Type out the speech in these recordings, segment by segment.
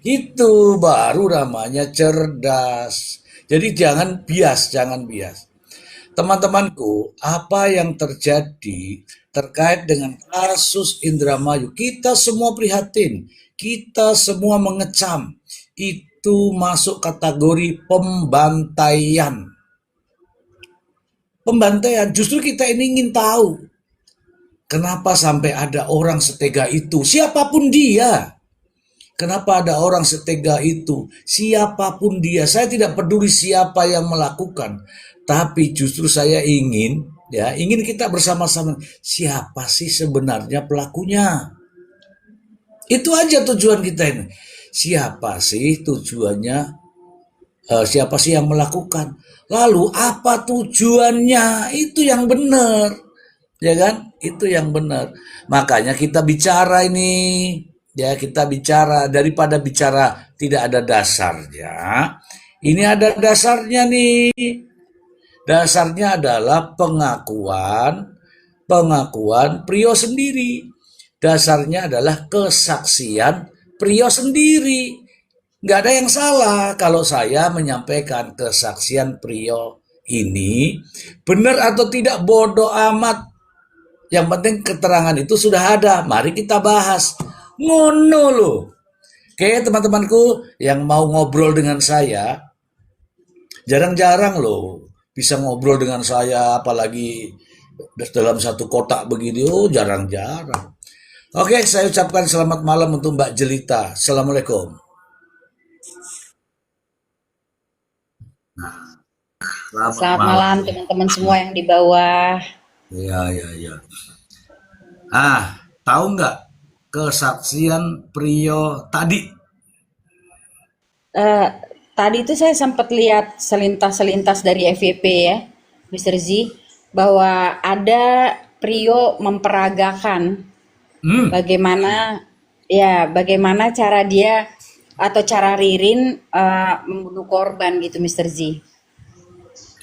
Itu baru namanya cerdas. Jadi jangan bias, jangan bias. Teman-temanku, apa yang terjadi terkait dengan kasus Indramayu, kita semua prihatin, kita semua mengecam. Itu masuk kategori pembantaian. Pembantaian, justru kita ini ingin tahu kenapa sampai ada orang setega itu, siapapun dia. Kenapa ada orang setega itu? Siapapun dia, saya tidak peduli siapa yang melakukan, tapi justru saya ingin, ya, ingin kita bersama-sama. Siapa sih sebenarnya pelakunya? Itu aja tujuan kita ini. Siapa sih tujuannya? Siapa sih yang melakukan? Lalu apa tujuannya? Itu yang benar, ya kan? Itu yang benar. Makanya kita bicara ini, ya kita bicara daripada bicara tidak ada dasarnya. Ini ada dasarnya nih. Dasarnya adalah pengakuan Prio sendiri. Dasarnya adalah kesaksian Prio sendiri. Nggak ada yang salah kalau saya menyampaikan kesaksian Prio ini benar atau tidak bodoh amat. Yang penting keterangan itu sudah ada. Mari kita bahas. Ngono loh. Oke teman-temanku yang mau ngobrol dengan saya, jarang-jarang loh bisa ngobrol dengan saya, apalagi dalam satu kotak begini, oh jarang-jarang. Oke, saya ucapkan selamat malam untuk Mbak Jelita. Assalamualaikum. Selamat Selamat malam. malam teman-teman semua yang di bawah. Ya, ya, ya. Tahu nggak kesaksian Prio tadi? Eh, Tadi itu saya sempat lihat selintas-selintas dari FYP ya, Mr. Z, bahwa ada Prio memperagakan Hmm, bagaimana cara dia atau cara Ririn membunuh korban gitu, Mr. Z.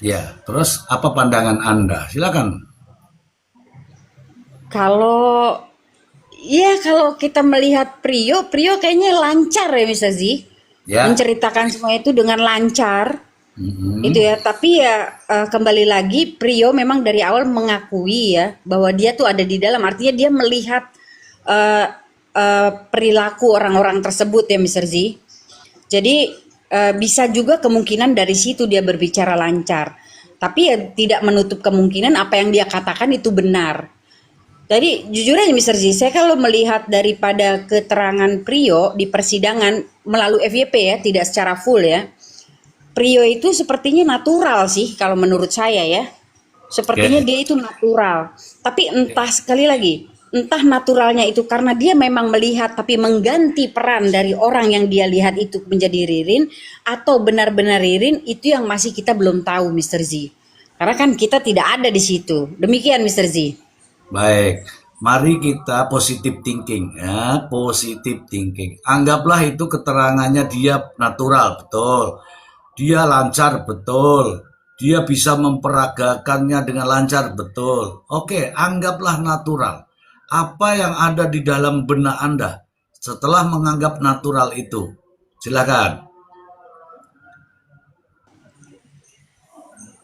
ya. Terus apa pandangan Anda? Silakan. Kalau kalau kita melihat Prio kayaknya lancar ya, Mr. Z. Ya. Menceritakan semua itu dengan lancar. Itu Mhm. ya, tapi ya kembali lagi Prio memang dari awal mengakui ya bahwa dia tuh ada di dalam, artinya dia melihat eh, perilaku orang-orang tersebut ya Mr. Z. Jadi bisa juga kemungkinan dari situ dia berbicara lancar. Tapi ya tidak menutup kemungkinan apa yang dia katakan itu benar. Jadi jujur aja Mr. Z, saya kalau melihat daripada keterangan Prio di persidangan melalui FYP ya, tidak secara full ya. Prio itu sepertinya natural sih kalau menurut saya ya. Sepertinya Oke. dia itu natural. Tapi entah sekali lagi, entah naturalnya itu karena dia memang melihat tapi mengganti peran dari orang yang dia lihat itu menjadi Ririn atau benar-benar Ririn itu yang masih kita belum tahu Mr. Z. Karena kan kita tidak ada di situ. Demikian Mr. Z. Baik, mari kita positive thinking ya, positive thinking. Anggaplah itu keterangannya dia natural, betul. Dia lancar, betul. Dia bisa memperagakannya dengan lancar, betul. Oke, anggaplah natural. Apa yang ada di dalam benak Anda setelah menganggap natural itu? Silakan.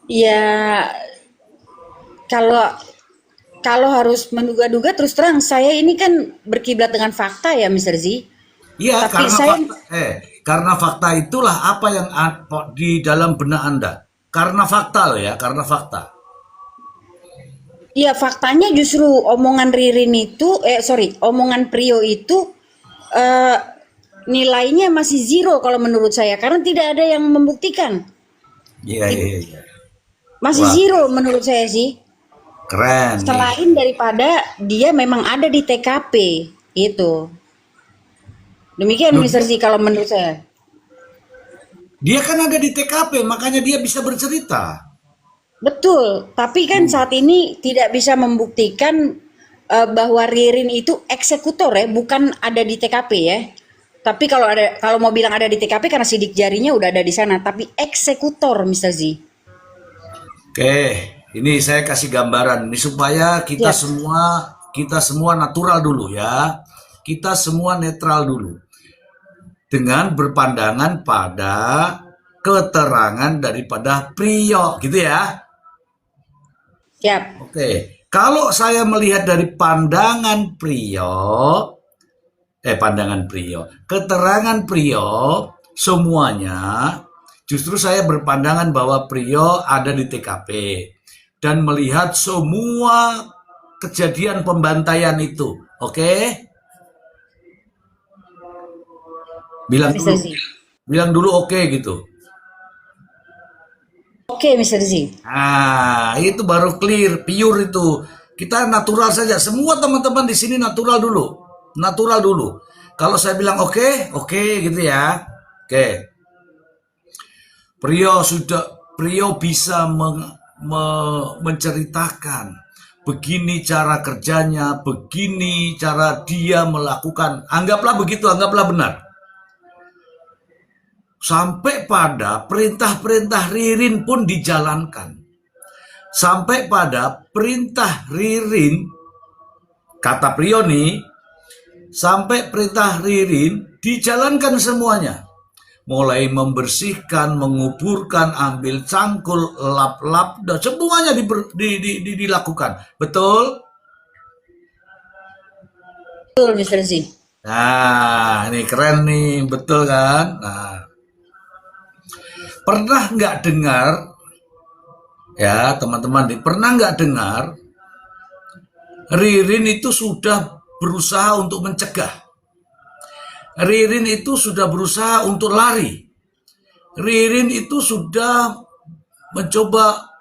Ya, kalau kalau harus menduga-duga terus terang saya ini kan berkiblat dengan fakta ya Mr. Z. Iya, Tapi saya karena fakta itulah apa yang di dalam benak Anda. Karena fakta loh ya, karena fakta. ya faktanya justru omongan Ririn itu omongan Prio itu eh, nilainya masih zero kalau menurut saya karena tidak ada yang membuktikan. Iya, iya, It- iya. Masih Wah, zero menurut saya sih. keren nih. Selain daripada dia memang ada di TKP itu. Demikian Loh, Mr. Z kalau menurut saya. dia kan ada di TKP, makanya dia bisa bercerita. Betul, tapi kan Hmm. saat ini tidak bisa membuktikan bahwa Ririn itu eksekutor ya, bukan ada di TKP ya. Tapi kalau mau bilang ada di TKP karena sidik jarinya udah ada di sana, tapi eksekutor Mr. Z. Oke, ini saya kasih gambaran ini supaya Ya, kita semua natural dulu ya. Kita semua netral dulu. dengan berpandangan pada keterangan daripada Priyo, gitu ya. Siap. Oke, kalau saya melihat dari pandangan Priyo, keterangan Priyo semuanya, justru saya berpandangan bahwa Priyo ada di TKP dan melihat semua kejadian pembantaian itu. Oke? Bilang Mr. dulu. Z. Bilang dulu oke gitu. Oke, Mr. Z. Nah, itu baru clear, pure itu. Kita natural saja. Semua teman-teman di sini natural dulu. Natural dulu. Kalau saya bilang oke, oke gitu ya. Oke. Prio bisa menceritakan begini cara kerjanya, begini cara dia melakukan. Anggaplah begitu, anggaplah benar. Sampai pada perintah-perintah Ririn pun dijalankan. Sampai pada perintah Ririn, kata Prio nih, sampai perintah Ririn dijalankan semuanya. Mulai membersihkan, menguburkan, ambil cangkul, lap-lap, dan semuanya dilakukan. Betul? Betul, Mr. Z. Nah, ini keren nih, betul kan? Nah, pernah nggak dengar, ya teman-teman, pernah nggak dengar Ririn itu sudah berusaha untuk mencegah? Ririn itu sudah berusaha untuk lari. Ririn itu sudah mencoba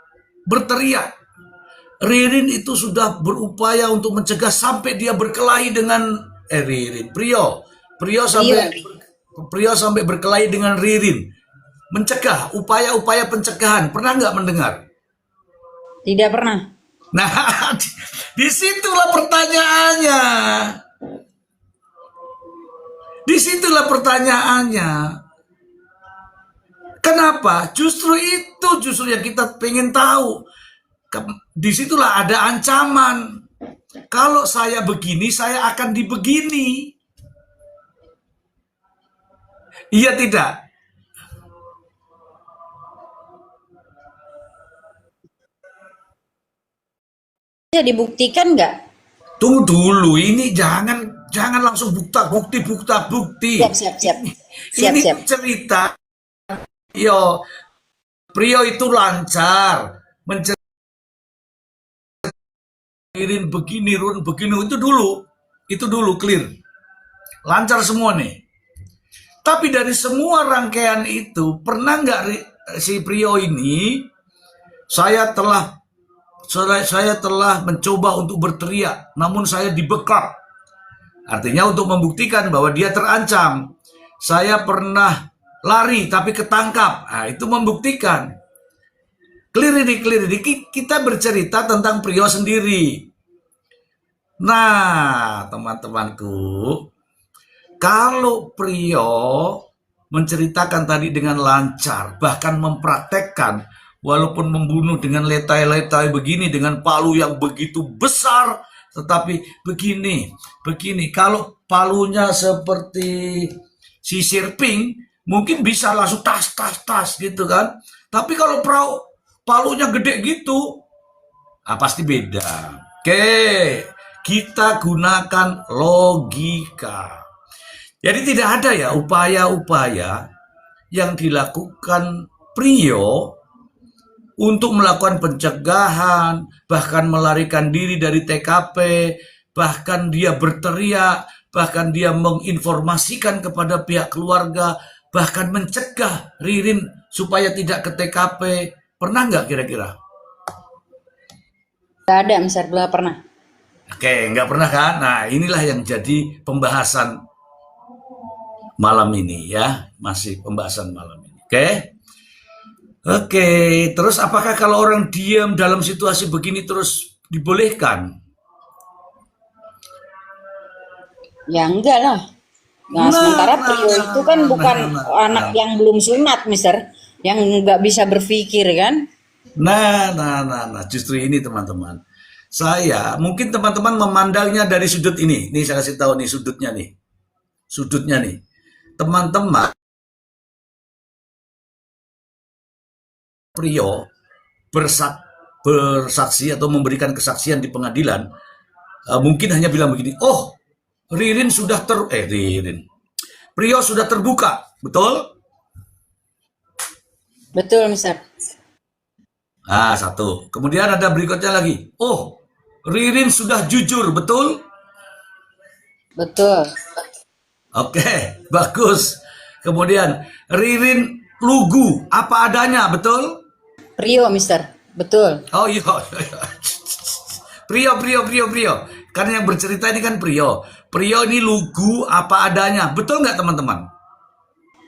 berteriak. Ririn itu sudah berupaya untuk mencegah sampai dia berkelahi dengan Prio. Prio sampai berkelahi dengan Ririn. Mencegah, upaya-upaya pencegahan. Pernah nggak mendengar? Tidak pernah. Nah, disitulah pertanyaannya. Disitulah pertanyaannya. Kenapa? Justru yang kita pengen tahu. Disitulah ada ancaman. Kalau saya begini, saya akan dibegini. Iya tidak? Bisa dibuktikan nggak? Tunggu dulu, ini jangan langsung bukti. Siap. Ini cerita. Yo, Prio itu lancar, menceritain begini, itu dulu clear, lancar semua nih. Tapi dari semua rangkaian itu, pernah nggak si Prio ini, saya telah mencoba untuk berteriak, namun saya dibekap. Artinya untuk membuktikan bahwa dia terancam. Saya pernah lari tapi ketangkap. Nah, itu membuktikan. Clear ini. Kita bercerita tentang Prio sendiri. Nah, teman-temanku, kalau Prio menceritakan tadi dengan lancar, bahkan mempraktekkan, walaupun membunuh dengan letai-letai begini, dengan palu yang begitu besar, tetapi begini. Kalau palunya seperti sisir pink, mungkin bisa langsung tas gitu kan. Tapi kalau palunya gede gitu, pasti beda. Oke, kita gunakan logika. Jadi tidak ada ya upaya-upaya yang dilakukan Prio untuk melakukan pencegahan, bahkan melarikan diri dari TKP, bahkan dia berteriak, bahkan dia menginformasikan kepada pihak keluarga, bahkan mencegah Ririn supaya tidak ke TKP. Pernah nggak kira-kira? Nggak ada, Mr. Belum pernah. Oke, nggak pernah kan? Nah, inilah yang jadi pembahasan malam ini ya, masih pembahasan malam ini. Oke, terus apakah kalau orang diam dalam situasi begini terus dibolehkan? Ya enggak lah. Nah, sementara Prio itu kan bukan anak yang belum sunat, Mister, yang nggak bisa berpikir kan? Nah, justru ini teman-teman. Mungkin teman-teman memandangnya dari sudut ini. Nih saya kasih tahu nih sudutnya nih. teman-teman, Priyo bersaksi atau memberikan kesaksian di pengadilan, mungkin hanya bilang begini, oh Ririn sudah Priyo sudah terbuka, betul? Betul, Mister. Satu. Kemudian ada berikutnya lagi, oh Ririn sudah jujur, betul? Betul. Oke, bagus. Kemudian Ririn lugu apa adanya, betul? Prio, Mister. Betul. Oh iya. Priyo. Karena yang bercerita ini kan Priyo. Priyo ini lugu apa adanya. Betul nggak teman-teman?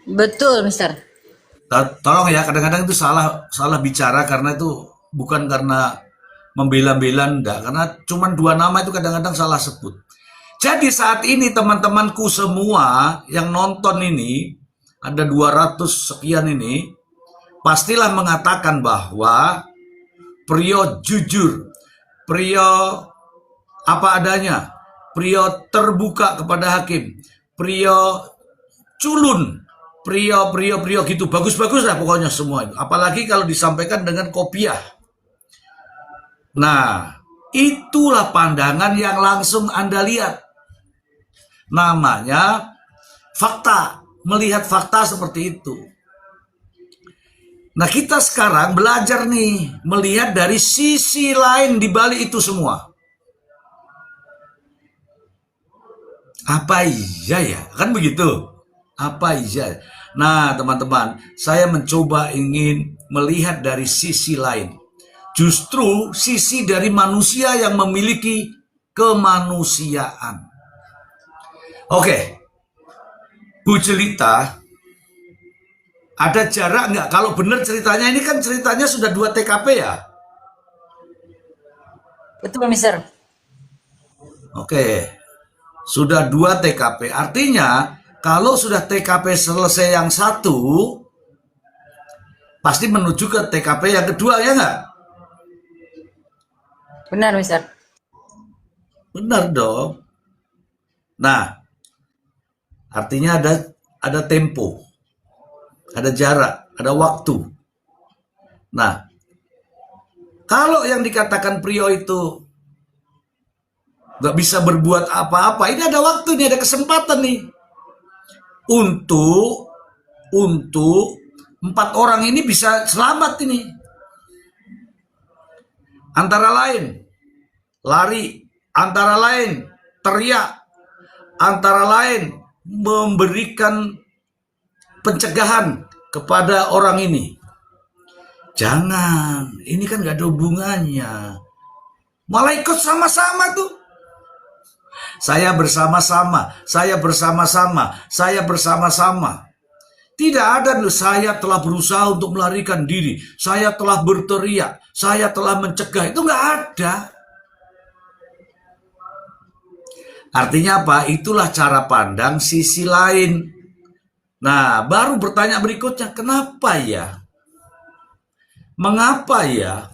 Betul, Mister. Tolong ya, kadang-kadang itu salah bicara karena itu bukan karena membela-bela, enggak. Karena cuma dua nama itu kadang-kadang salah sebut. Jadi saat ini teman-temanku semua yang nonton ini, ada 200 sekian ini, pastilah mengatakan bahwa Priyo jujur, Priyo apa adanya, Priyo terbuka kepada hakim, Priyo culun, Priyo gitu, bagus-bagus lah pokoknya semua itu. Apalagi kalau disampaikan dengan kopiah. Nah, itulah pandangan yang langsung Anda lihat. Namanya fakta, melihat fakta seperti itu. Nah, kita sekarang belajar nih, melihat dari sisi lain di balik itu semua. Apa iya ya? Kan begitu? Apa iya? Nah, teman-teman, saya mencoba ingin melihat dari sisi lain. Justru sisi dari manusia yang memiliki kemanusiaan. Oke, Bu Jelita, ada jarak nggak? Kalau benar ceritanya ini kan ceritanya sudah 2 TKP ya? Betul, Mister. Oke, sudah 2 TKP. Artinya kalau sudah TKP selesai yang satu, pasti menuju ke TKP yang kedua, ya nggak? Benar, Mister. Benar dong. Nah, artinya ada tempo, ada jarak, ada waktu. Nah, kalau yang dikatakan Priyo itu nggak bisa berbuat apa-apa, ini ada waktu, ini ada kesempatan nih untuk 4 orang ini bisa selamat ini. Antara lain lari, antara lain teriak, antara lain memberikan pencegahan kepada orang ini. Jangan, ini kan gak ada hubungannya. Malah ikut sama-sama tuh. Saya bersama-sama. Tidak ada, saya telah berusaha untuk melarikan diri. Saya telah berteriak. Saya telah mencegah. Itu gak ada. Artinya apa? Itulah cara pandang sisi lain. Nah, baru bertanya berikutnya, kenapa ya? Mengapa ya?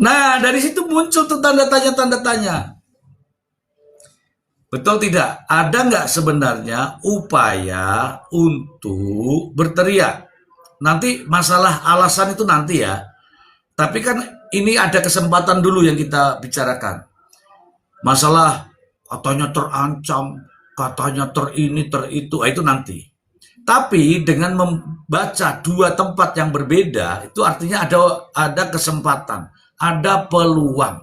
Nah, dari situ muncul tuh tanda tanya. Betul tidak? Ada nggak sebenarnya upaya untuk berteriak? Nanti masalah alasan itu nanti ya. Tapi kan ini ada kesempatan dulu yang kita bicarakan. Masalah katanya terancam, katanya terini, teritu, itu nanti. Tapi dengan membaca 2 tempat yang berbeda, itu artinya ada kesempatan, ada peluang.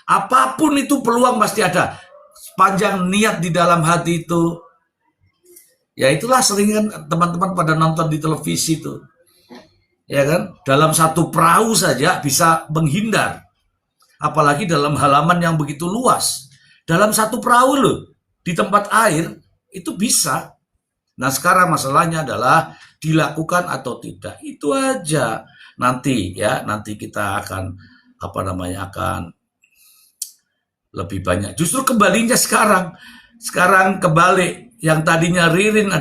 Apapun itu peluang pasti ada. Sepanjang niat di dalam hati itu, ya itulah seringan teman-teman pada nonton di televisi itu. Ya kan? Dalam satu perahu saja bisa menghindar. Apalagi dalam halaman yang begitu luas. Dalam satu perahu loh, di tempat air, itu bisa. Nah, sekarang masalahnya adalah dilakukan atau tidak. Itu aja. Nanti kita akan akan lebih banyak. Justru kembalinya sekarang. Sekarang kebalik. Yang tadinya Ririn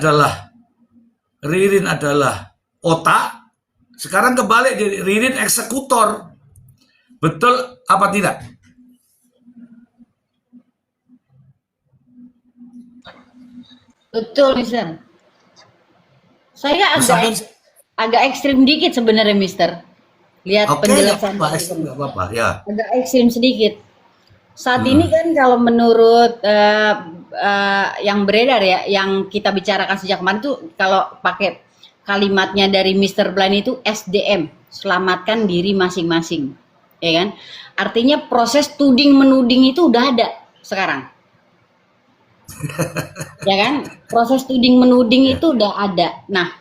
adalah otak. Sekarang kebalik jadi Ririn eksekutor. Betul apa tidak? Betul, Mister. Saya Misalkan, agak ekstrim dikit sebenarnya, Mister. Lihat oke, nggak penjelasan apa-apa, dari nggak apa-apa, ya. agak ekstrim sedikit. Saat ini Mm-mm. kan kalau menurut yang beredar ya, yang kita bicarakan sejak kemarin tuh kalau pakai kalimatnya dari Mister Blind itu SDM, selamatkan diri masing-masing, ya kan? Artinya proses tuding menuding itu udah ada sekarang, ya kan? Proses tuding menuding Ya, itu udah ada. Nah,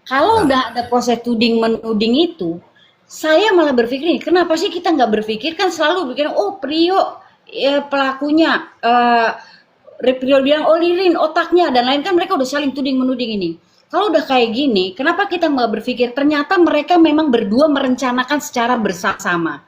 kalau ya. udah ada proses tuding menuding itu, saya malah berpikir nih, kenapa sih kita nggak berpikir kan selalu bikin, oh Prio ya, pelakunya, Prio bilang oh Lirin otaknya dan lain kan mereka udah saling tuding menuding ini. Kalau udah kayak gini, kenapa kita nggak berpikir ternyata mereka memang berdua merencanakan secara bersama-sama,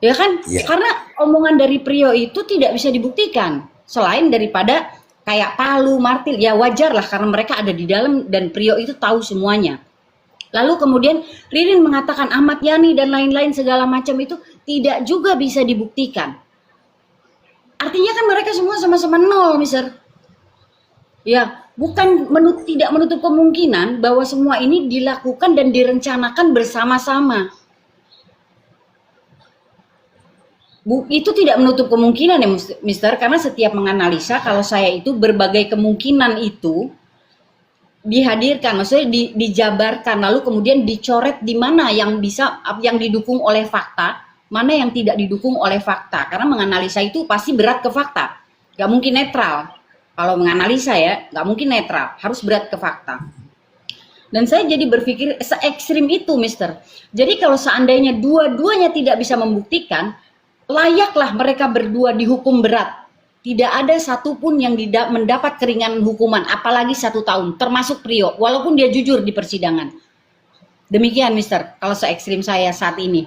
ya kan? Ya. Karena omongan dari Prio itu tidak bisa dibuktikan selain daripada kayak Palu, Martil, ya wajar lah karena mereka ada di dalam dan Prio itu tahu semuanya. Lalu kemudian Ririn mengatakan Ahmad Yani dan lain-lain segala macam itu tidak juga bisa dibuktikan. Artinya kan mereka semua sama-sama nol, Mister. Ya, bukan tidak menutup kemungkinan bahwa semua ini dilakukan dan direncanakan bersama-sama. Itu tidak menutup kemungkinan ya, Mister, karena setiap menganalisa kalau saya itu berbagai kemungkinan itu dihadirkan, maksudnya dijabarkan, lalu kemudian dicoret di mana yang bisa, yang didukung oleh fakta, mana yang tidak didukung oleh fakta. Karena menganalisa itu pasti berat ke fakta, nggak mungkin netral. Kalau menganalisa ya, nggak mungkin netral, harus berat ke fakta. Dan saya jadi berpikir se-ekstrim itu, Mister. Jadi kalau seandainya dua-duanya tidak bisa membuktikan, layaklah mereka berdua dihukum berat. Tidak ada satupun yang mendapat keringanan hukuman, apalagi 1 tahun, termasuk Prio, walaupun dia jujur di persidangan. Demikian, Mister, kalau se-ekstrim saya saat ini.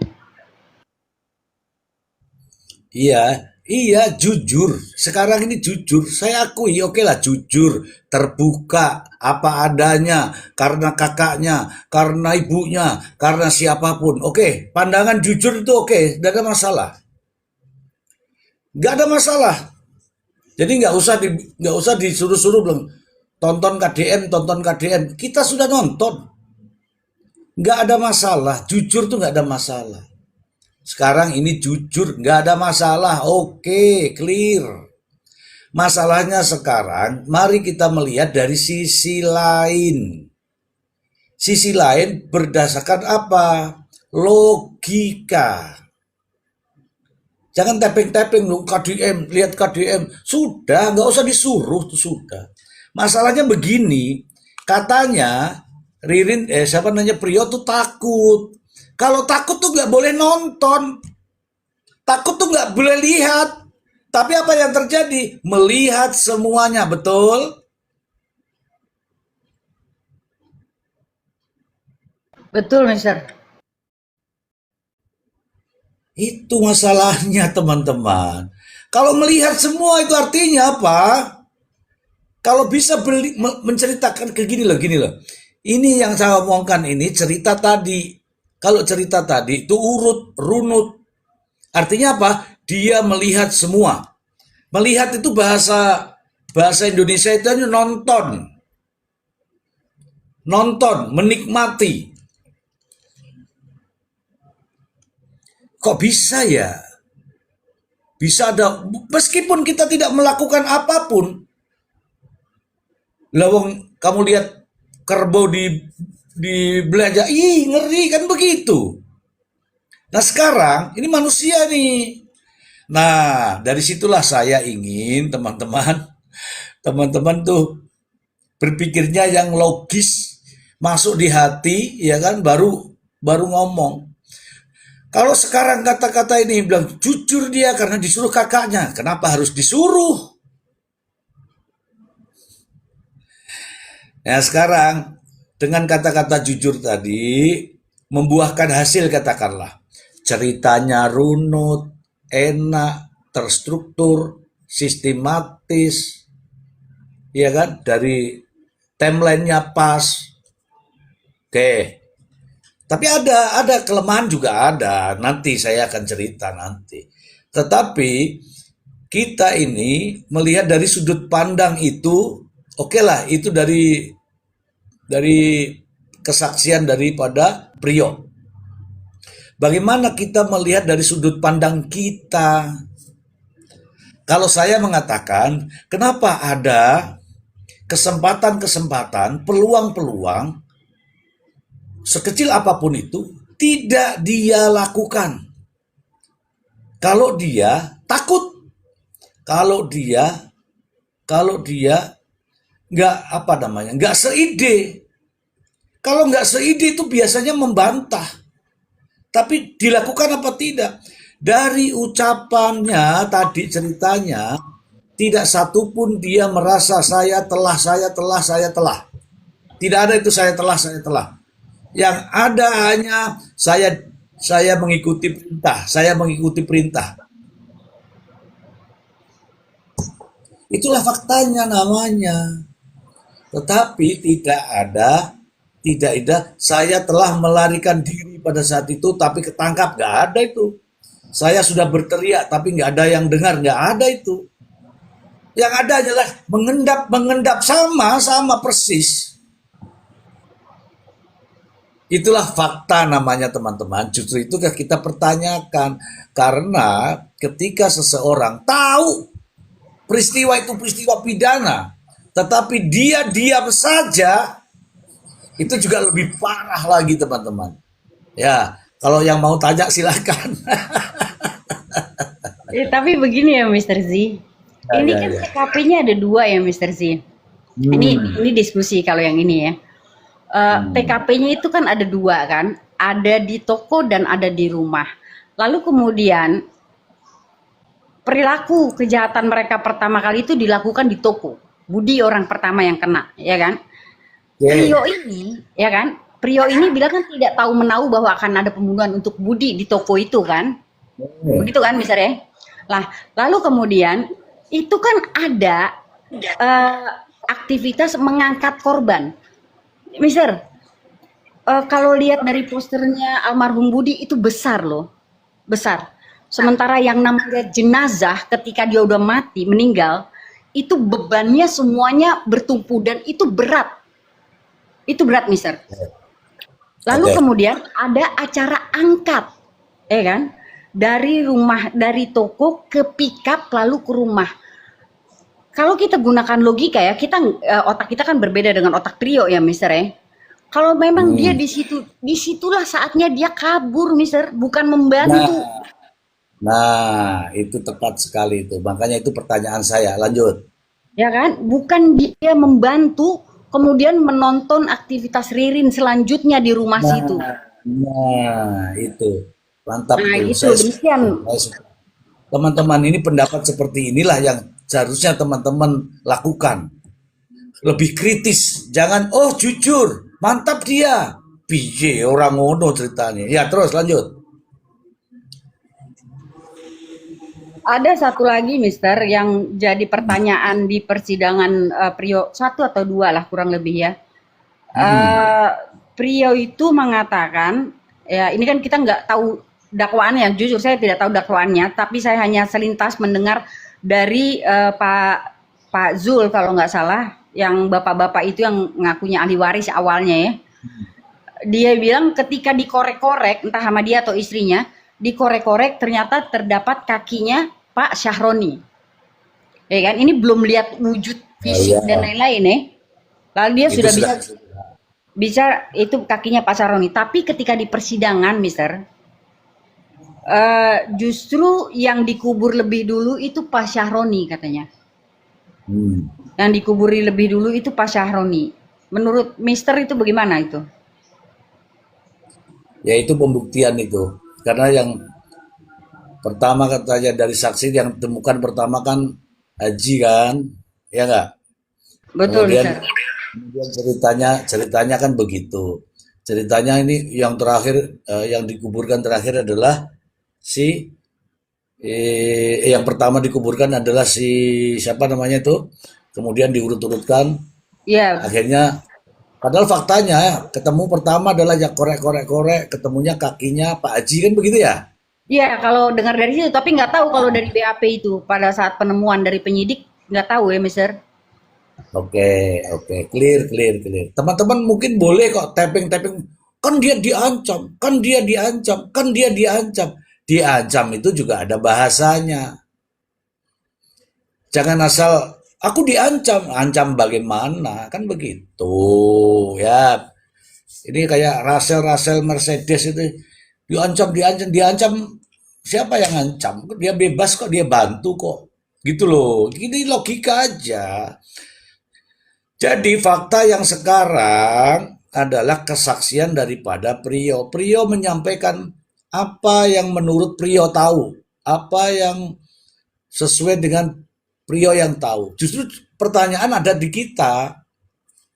Iya, iya, jujur. Sekarang ini jujur. Saya akui, oke lah, jujur, terbuka, apa adanya, karena kakaknya, karena ibunya, karena siapapun. Oke, pandangan jujur itu oke, tidak ada masalah. Nggak ada masalah. Jadi nggak usah disuruh-suruh bilang tonton KDN. Kita sudah nonton, nggak ada masalah. Jujur tuh nggak ada masalah. Sekarang ini jujur, nggak ada masalah. Oke, clear. Masalahnya sekarang, mari kita melihat dari sisi lain. Sisi lain berdasarkan apa? Logika. Jangan tapping-tapping lu KDM, lihat KDM. Sudah, nggak usah disuruh tuh sudah. Masalahnya begini, katanya Ririn, siapa nanya Prio tuh takut. Kalau takut tuh nggak boleh nonton, takut tuh nggak boleh lihat. Tapi apa yang terjadi? Melihat semuanya, betul? Betul, Mister. Itu masalahnya teman-teman. Kalau melihat semua itu artinya apa? Kalau bisa menceritakan ke gini loh. Ini yang saya omongkan ini cerita tadi. Kalau cerita tadi itu urut, runut. Artinya apa? Dia melihat semua. Melihat itu bahasa bahasa Indonesia itu nonton. Nonton, menikmati. Kok bisa ya? Bisa ada, meskipun kita tidak melakukan apapun, lawang kamu lihat kerbau di belanja, ih ngeri kan begitu. Nah sekarang ini manusia nih. Nah dari situlah saya ingin teman-teman tuh berpikirnya yang logis, masuk di hati, ya kan, baru baru ngomong. Kalau sekarang kata-kata ini bilang jujur dia karena disuruh kakaknya, kenapa harus disuruh? Nah sekarang dengan kata-kata jujur tadi membuahkan hasil, katakanlah ceritanya runut, enak, terstruktur, sistematis, ya kan, dari timelinenya pas. Oke, tapi ada kelemahan juga ada. Nanti saya akan cerita nanti. Tetapi kita ini melihat dari sudut pandang itu, oke lah, itu dari kesaksian daripada Priyo. Bagaimana kita melihat dari sudut pandang kita? Kalau saya mengatakan, kenapa ada kesempatan-kesempatan, peluang-peluang, sekecil apapun itu, tidak dia lakukan. Kalau dia takut, kalau dia nggak seide. Kalau nggak seide itu biasanya membantah. Tapi dilakukan apa tidak? Dari ucapannya tadi ceritanya, tidak satupun dia merasa saya telah. Tidak ada itu saya telah. Yang ada hanya saya mengikuti perintah. Itulah faktanya namanya. Tetapi tidak ada saya telah melarikan diri pada saat itu tapi ketangkap, nggak ada itu. Saya sudah berteriak tapi nggak ada yang dengar, nggak ada itu. Yang ada adalah mengendap sama persis. Itulah fakta namanya teman-teman. Justru itu kita pertanyakan karena ketika seseorang tahu peristiwa itu peristiwa pidana, tetapi dia diam saja, itu juga lebih parah lagi teman-teman. Ya, kalau yang mau tanya silakan. Tapi begini ya Mr. Z. Ini kan Ya. TKP-nya ada 2 ya Mr. Z. Ini diskusi kalau yang ini ya. TKP-nya itu kan ada 2 kan, ada di toko dan ada di rumah. Lalu kemudian perilaku kejahatan mereka pertama kali itu dilakukan di toko. Budi orang pertama yang kena, ya kan? Prio ini, ya kan? Prio ini bilang kan tidak tahu menahu bahwa akan ada pembunuhan untuk Budi di toko itu kan? Begitu kan, misalnya? Lah, lalu kemudian itu kan ada aktivitas mengangkat korban, Mister. Kalau lihat dari posternya almarhum Budi itu besar loh, besar. Sementara yang namanya jenazah ketika dia udah mati, meninggal, itu bebannya semuanya bertumpu dan itu berat. Itu berat, Mister. Lalu kemudian ada acara angkat, ya kan? Dari rumah, dari toko ke pickup lalu ke rumah. Kalau kita gunakan logika ya, otak kita kan berbeda dengan otak Prio ya, Mister ya. Kalau memang dia disitulah saatnya dia kabur, Mister, bukan membantu. Nah, itu tepat sekali itu. Makanya itu pertanyaan saya. Lanjut. Ya kan? Bukan dia membantu kemudian menonton aktivitas Ririn selanjutnya di rumah situ. Nah, itu. Mantap. Nah, itu demikian. Teman-teman, ini pendapat seperti inilah yang seharusnya teman-teman lakukan. Lebih kritis. Jangan, oh jujur, mantap dia. Piye orang ngono ceritanya. Ya, terus lanjut. Ada satu lagi, Mister, yang jadi pertanyaan di persidangan Prio 1 atau 2 lah kurang lebih ya. Prio itu mengatakan, ya ini kan kita nggak tahu dakwaannya, jujur saya tidak tahu dakwaannya, tapi saya hanya selintas mendengar dari Pak Zul kalau nggak salah, yang bapak-bapak itu yang ngakunya ahli waris awalnya ya. Dia bilang ketika dikorek-korek, entah sama dia atau istrinya, dikorek-korek ternyata terdapat kakinya Pak Syahroni. Ya kan, ini belum lihat wujud fisik dan lain-lain ya. Lalu dia sudah bisa itu kakinya Pak Syahroni. Tapi ketika di persidangan, Mister, justru yang dikubur lebih dulu itu Pak Syahroni katanya. Yang dikuburi lebih dulu itu Pak Syahroni. Menurut Mister itu bagaimana itu? Ya itu pembuktian itu. Karena yang pertama katanya dari saksi yang ditemukan pertama kan Haji kan, ya enggak? Betul, kemudian ceritanya kan begitu. Ceritanya ini yang terakhir yang dikuburkan terakhir adalah yang pertama dikuburkan adalah siapa namanya itu, kemudian diurut-urutkan. Iya. Akhirnya padahal faktanya ketemu pertama adalah ya korek, ketemunya kakinya Pak Haji kan begitu ya? Iya, kalau dengar dari situ, tapi nggak tahu kalau dari BAP itu pada saat penemuan dari penyidik nggak tahu ya, Mister. Oke, oke, clear, clear, clear. Teman-teman mungkin boleh kok tapping-tapping. Kan dia diancam, kan dia diancam, kan dia diancam. Diancam itu juga ada bahasanya. Jangan asal aku diancam, ancam bagaimana? Kan begitu, ya. Ini kayak Russell Mercedes itu diancam, diancam, diancam. Siapa yang ancam? Dia bebas kok, dia bantu kok. Gitu loh. Ini logika aja. Jadi fakta yang sekarang adalah kesaksian daripada Prio. Prio menyampaikan apa yang menurut Prio tahu, apa yang sesuai dengan Prio yang tahu. Justru pertanyaan ada di kita,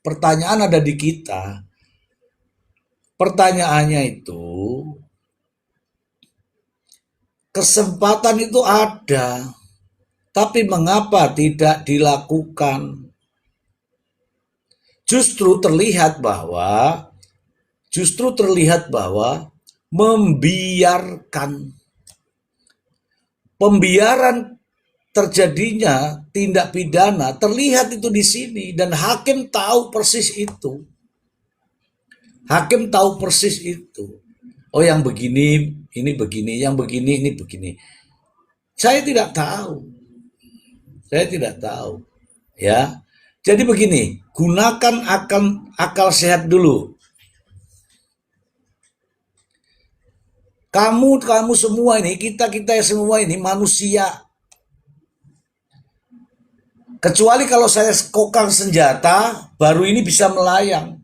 pertanyaan ada di kita. Pertanyaannya itu, kesempatan itu ada, tapi mengapa tidak dilakukan? Justru terlihat bahwa membiarkan pembiaran terjadinya tindak pidana terlihat itu di sini dan hakim tahu persis itu. Hakim tahu persis itu. Oh yang begini ini begini, yang begini ini begini. Saya tidak tahu. Saya tidak tahu. Ya. Jadi begini, gunakan akal sehat dulu. Kamu semua ini, kita semua ini manusia. Kecuali kalau saya kokang senjata, baru ini bisa melayang.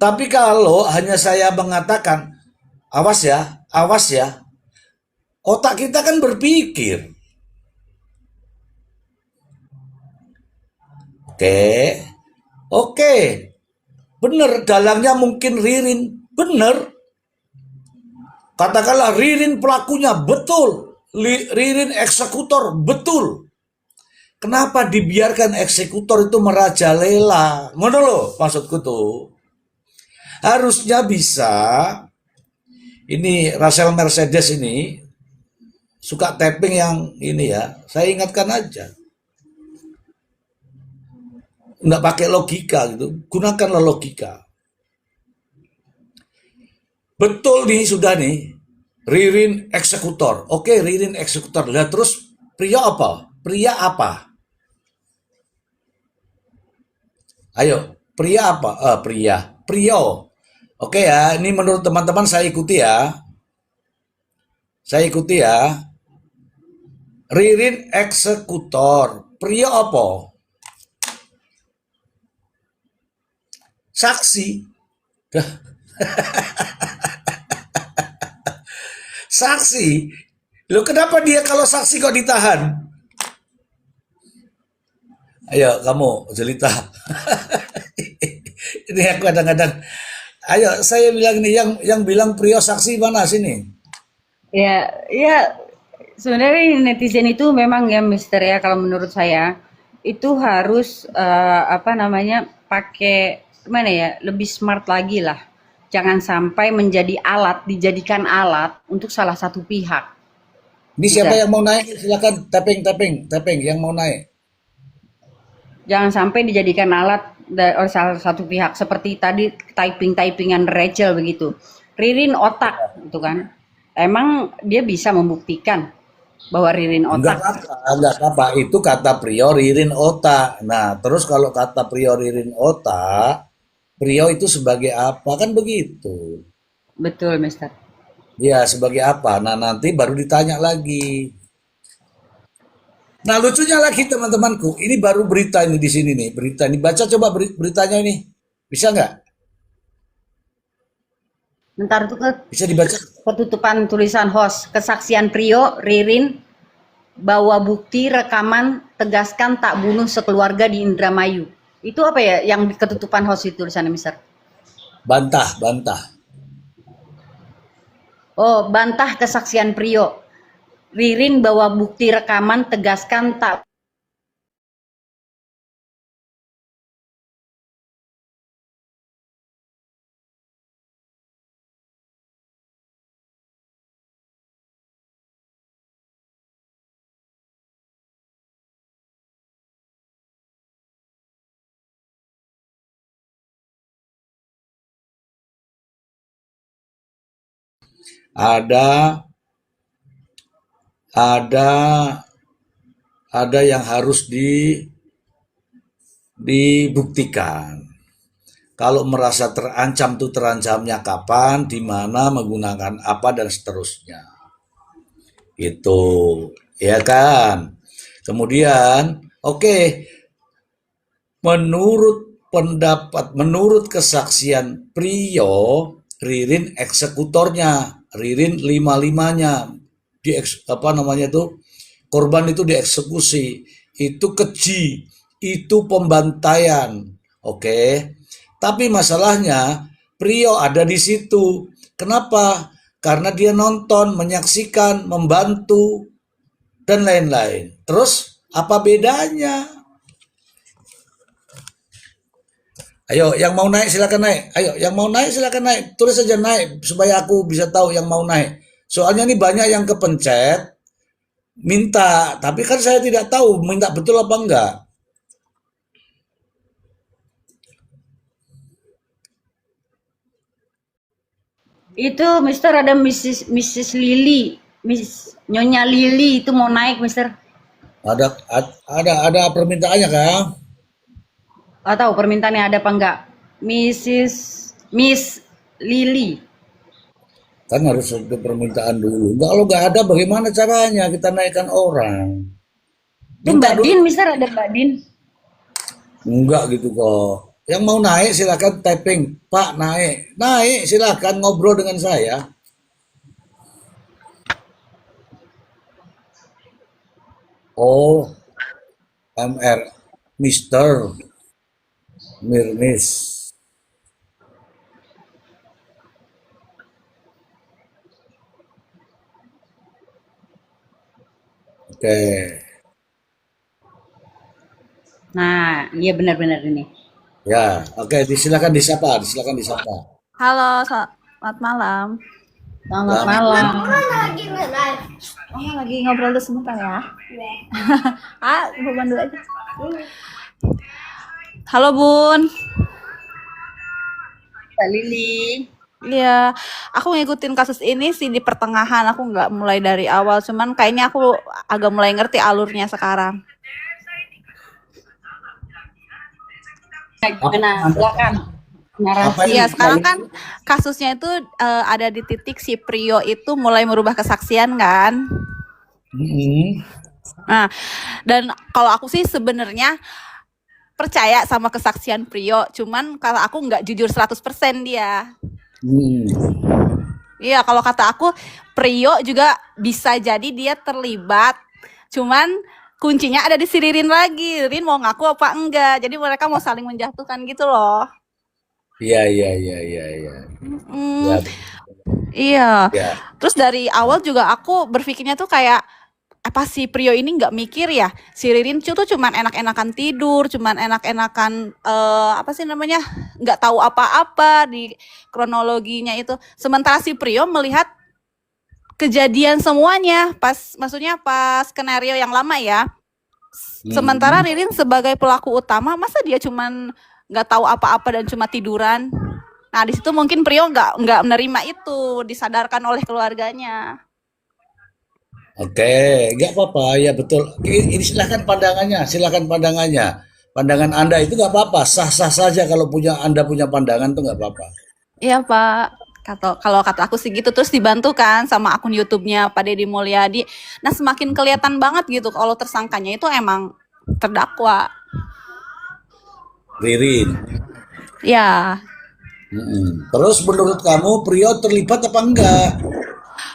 Tapi kalau hanya saya mengatakan, awas ya, otak kita kan berpikir. Oke, oke, bener dalangnya mungkin Ririn, bener. Katakanlah Ririn pelakunya, betul. Ririn eksekutor, betul. Kenapa dibiarkan eksekutor itu merajalela? Ngono loh maksudku tuh. Harusnya bisa. Ini Russell Mercedes ini suka tapping yang ini ya. Saya ingatkan aja. Nggak pakai logika gitu. Gunakanlah logika. Betul nih sudah nih. Ririn eksekutor. Oke, Ririn eksekutor. Lihat terus pria apa? Pria apa? Ayo, pria apa? Pria. Prio. Oke ya, ini menurut teman-teman saya ikuti ya. Saya ikuti ya. Ririn eksekutor. Pria apa? Saksi. Saksi. Loh kenapa dia kalau saksi kok ditahan? Ayo kamu jelita. Ini aku kadang-kadang. Ayo saya bilang ini yang bilang Prio saksi mana sini? Ya, ya sebenarnya netizen itu memang ya Mister ya kalau menurut saya itu harus apa namanya pakai mana ya lebih smart lagi lah. Jangan sampai menjadi alat dijadikan alat untuk salah satu pihak. Ini siapa Mister, yang mau naik? Silakan tapping tapping tapping yang mau naik. jangan sampai dijadikan alat oleh salah satu pihak seperti tadi typingan Rachel begitu. Ririn otak itu kan. Emang dia bisa membuktikan bahwa Ririn Enggak otak. apa, enggak apa. Itu kata Prio Ririn otak. Nah, terus kalau kata Prio Ririn otak, Prio itu sebagai apa? Kan begitu. Betul, Mister. Ya, sebagai apa? Nah, nanti baru ditanya lagi. Nah, lucunya lagi teman-temanku, ini baru berita ini di sini nih, berita ini. Baca coba beritanya ini. Bisa nggak? Bentar itu Bisa dibaca? ketutupan tulisan host. Kesaksian Prio, Ririn, bawa bukti rekaman, tegaskan tak bunuh sekeluarga di Indramayu. Itu apa ya yang ketutupan host itu tulisannya, Mister? Bantah, bantah. Oh, bantah kesaksian Prio. Ririn bawa bukti rekaman, tegaskan tak ada ada ada yang harus dibuktikan. Kalau merasa terancam tuh terancamnya kapan, di mana, menggunakan apa dan seterusnya. Itu, ya kan? Kemudian, oke, menurut kesaksian Prio, Ririn eksekutornya, Ririn lima-limanya, apa namanya itu, korban itu dieksekusi, itu keji, itu pembantaian, oke. Tapi masalahnya Prio ada di situ. Kenapa? Karena dia nonton, menyaksikan, membantu, dan lain-lain. Terus apa bedanya? Ayo, yang mau naik silakan naik. Ayo, yang mau naik silakan naik. Tulis saja naik supaya aku bisa tahu yang mau naik. Soalnya ini banyak yang kepencet minta, tapi kan saya tidak tahu minta betul apa enggak. Itu Mister ada Mrs. Lily, Nyonya Lily itu mau naik Mister. Ada permintaannya kan? Nggak tahu permintaannya ada apa enggak. Miss Lily. Kan harus ada permintaan dulu. Kalau nggak ada bagaimana caranya kita naikkan orang? Itu Minta Mbak dulu. Din, Mister ada Mbak Din. Enggak gitu kok. Yang mau naik silakan typing, Pak naik. Naik silakan ngobrol dengan saya. Oh, MR, Mister Mirnis. Oke. Nah, iya benar-benar ini. Ya, oke, silakan disapa, silakan disapa. Halo, selamat malam. Selamat Selamat malam. Oh, lagi ngobrol dulu sebentar ya. Beban dulu aja. Halo, Bun. Mbak Lili. Iya, aku ngikutin kasus ini sih di pertengahan. Aku nggak mulai dari awal, cuman kayaknya aku agak mulai ngerti alurnya sekarang. Gimana? Silakan. Apa Narasi. Iya, ini? sekarang kan kasusnya itu ada di titik si Prio itu mulai merubah kesaksian kan. Hmm. Nah, dan kalau aku sih sebenarnya percaya sama kesaksian Prio, cuman kalau aku nggak jujur 100% dia. Hmm. Iya, kalau kata aku Prio juga bisa jadi dia terlibat, cuman kuncinya ada di si Ririn lagi. Ririn mau ngaku apa enggak, jadi mereka mau saling menjatuhkan gitu loh. Iya, iya, iya, iya, iya. Hmm, Ya, iya. ya. Terus dari awal juga aku berpikirnya tuh kayak apa sih Prio ini nggak mikir ya, si Ririn tuh cuman enak-enakan tidur, cuman enak-enakan apa sih namanya, nggak tahu apa-apa di kronologinya itu. Sementara si Prio melihat kejadian semuanya maksudnya pas skenario yang lama ya. Sementara Hmm. Ririn sebagai pelaku utama, masa dia cuman nggak tahu apa-apa dan cuma tiduran. Nah di situ mungkin Prio nggak menerima itu, disadarkan oleh keluarganya. Oke, nggak apa-apa, ya betul. Ini silahkan pandangannya, silahkan pandangannya. Pandangan Anda itu nggak apa-apa, sah-sah saja kalau Anda punya pandangan tuh nggak apa-apa. Iya Pak, kalau kata aku sih gitu, terus dibantu kan sama akun YouTube-nya Pak Deddy Mulyadi. Nah semakin kelihatan banget gitu kalau tersangkanya itu emang terdakwa. Ririn. Ya, Terus menurut kamu Prio terlibat apa enggak?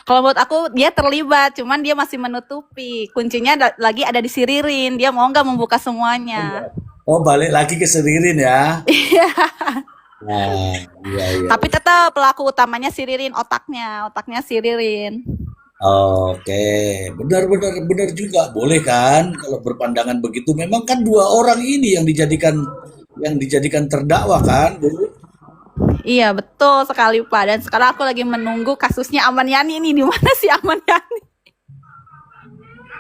kalau menurut aku dia terlibat, cuman dia masih menutupi. Kuncinya lagi ada di si Ririn, dia mau nggak membuka semuanya. Oh, balik lagi ke Ririn ya. Iya. Nah, iya, iya. Tapi tetap pelaku utamanya si Ririn, otaknya si Ririn. Oke, benar juga, boleh kan kalau berpandangan begitu. Memang kan dua orang ini yang dijadikan terdakwa kan, Bu? Iya betul sekali Pak. Dan sekarang aku lagi menunggu kasusnya Aman Yani ini, di mana sih Aman Yani?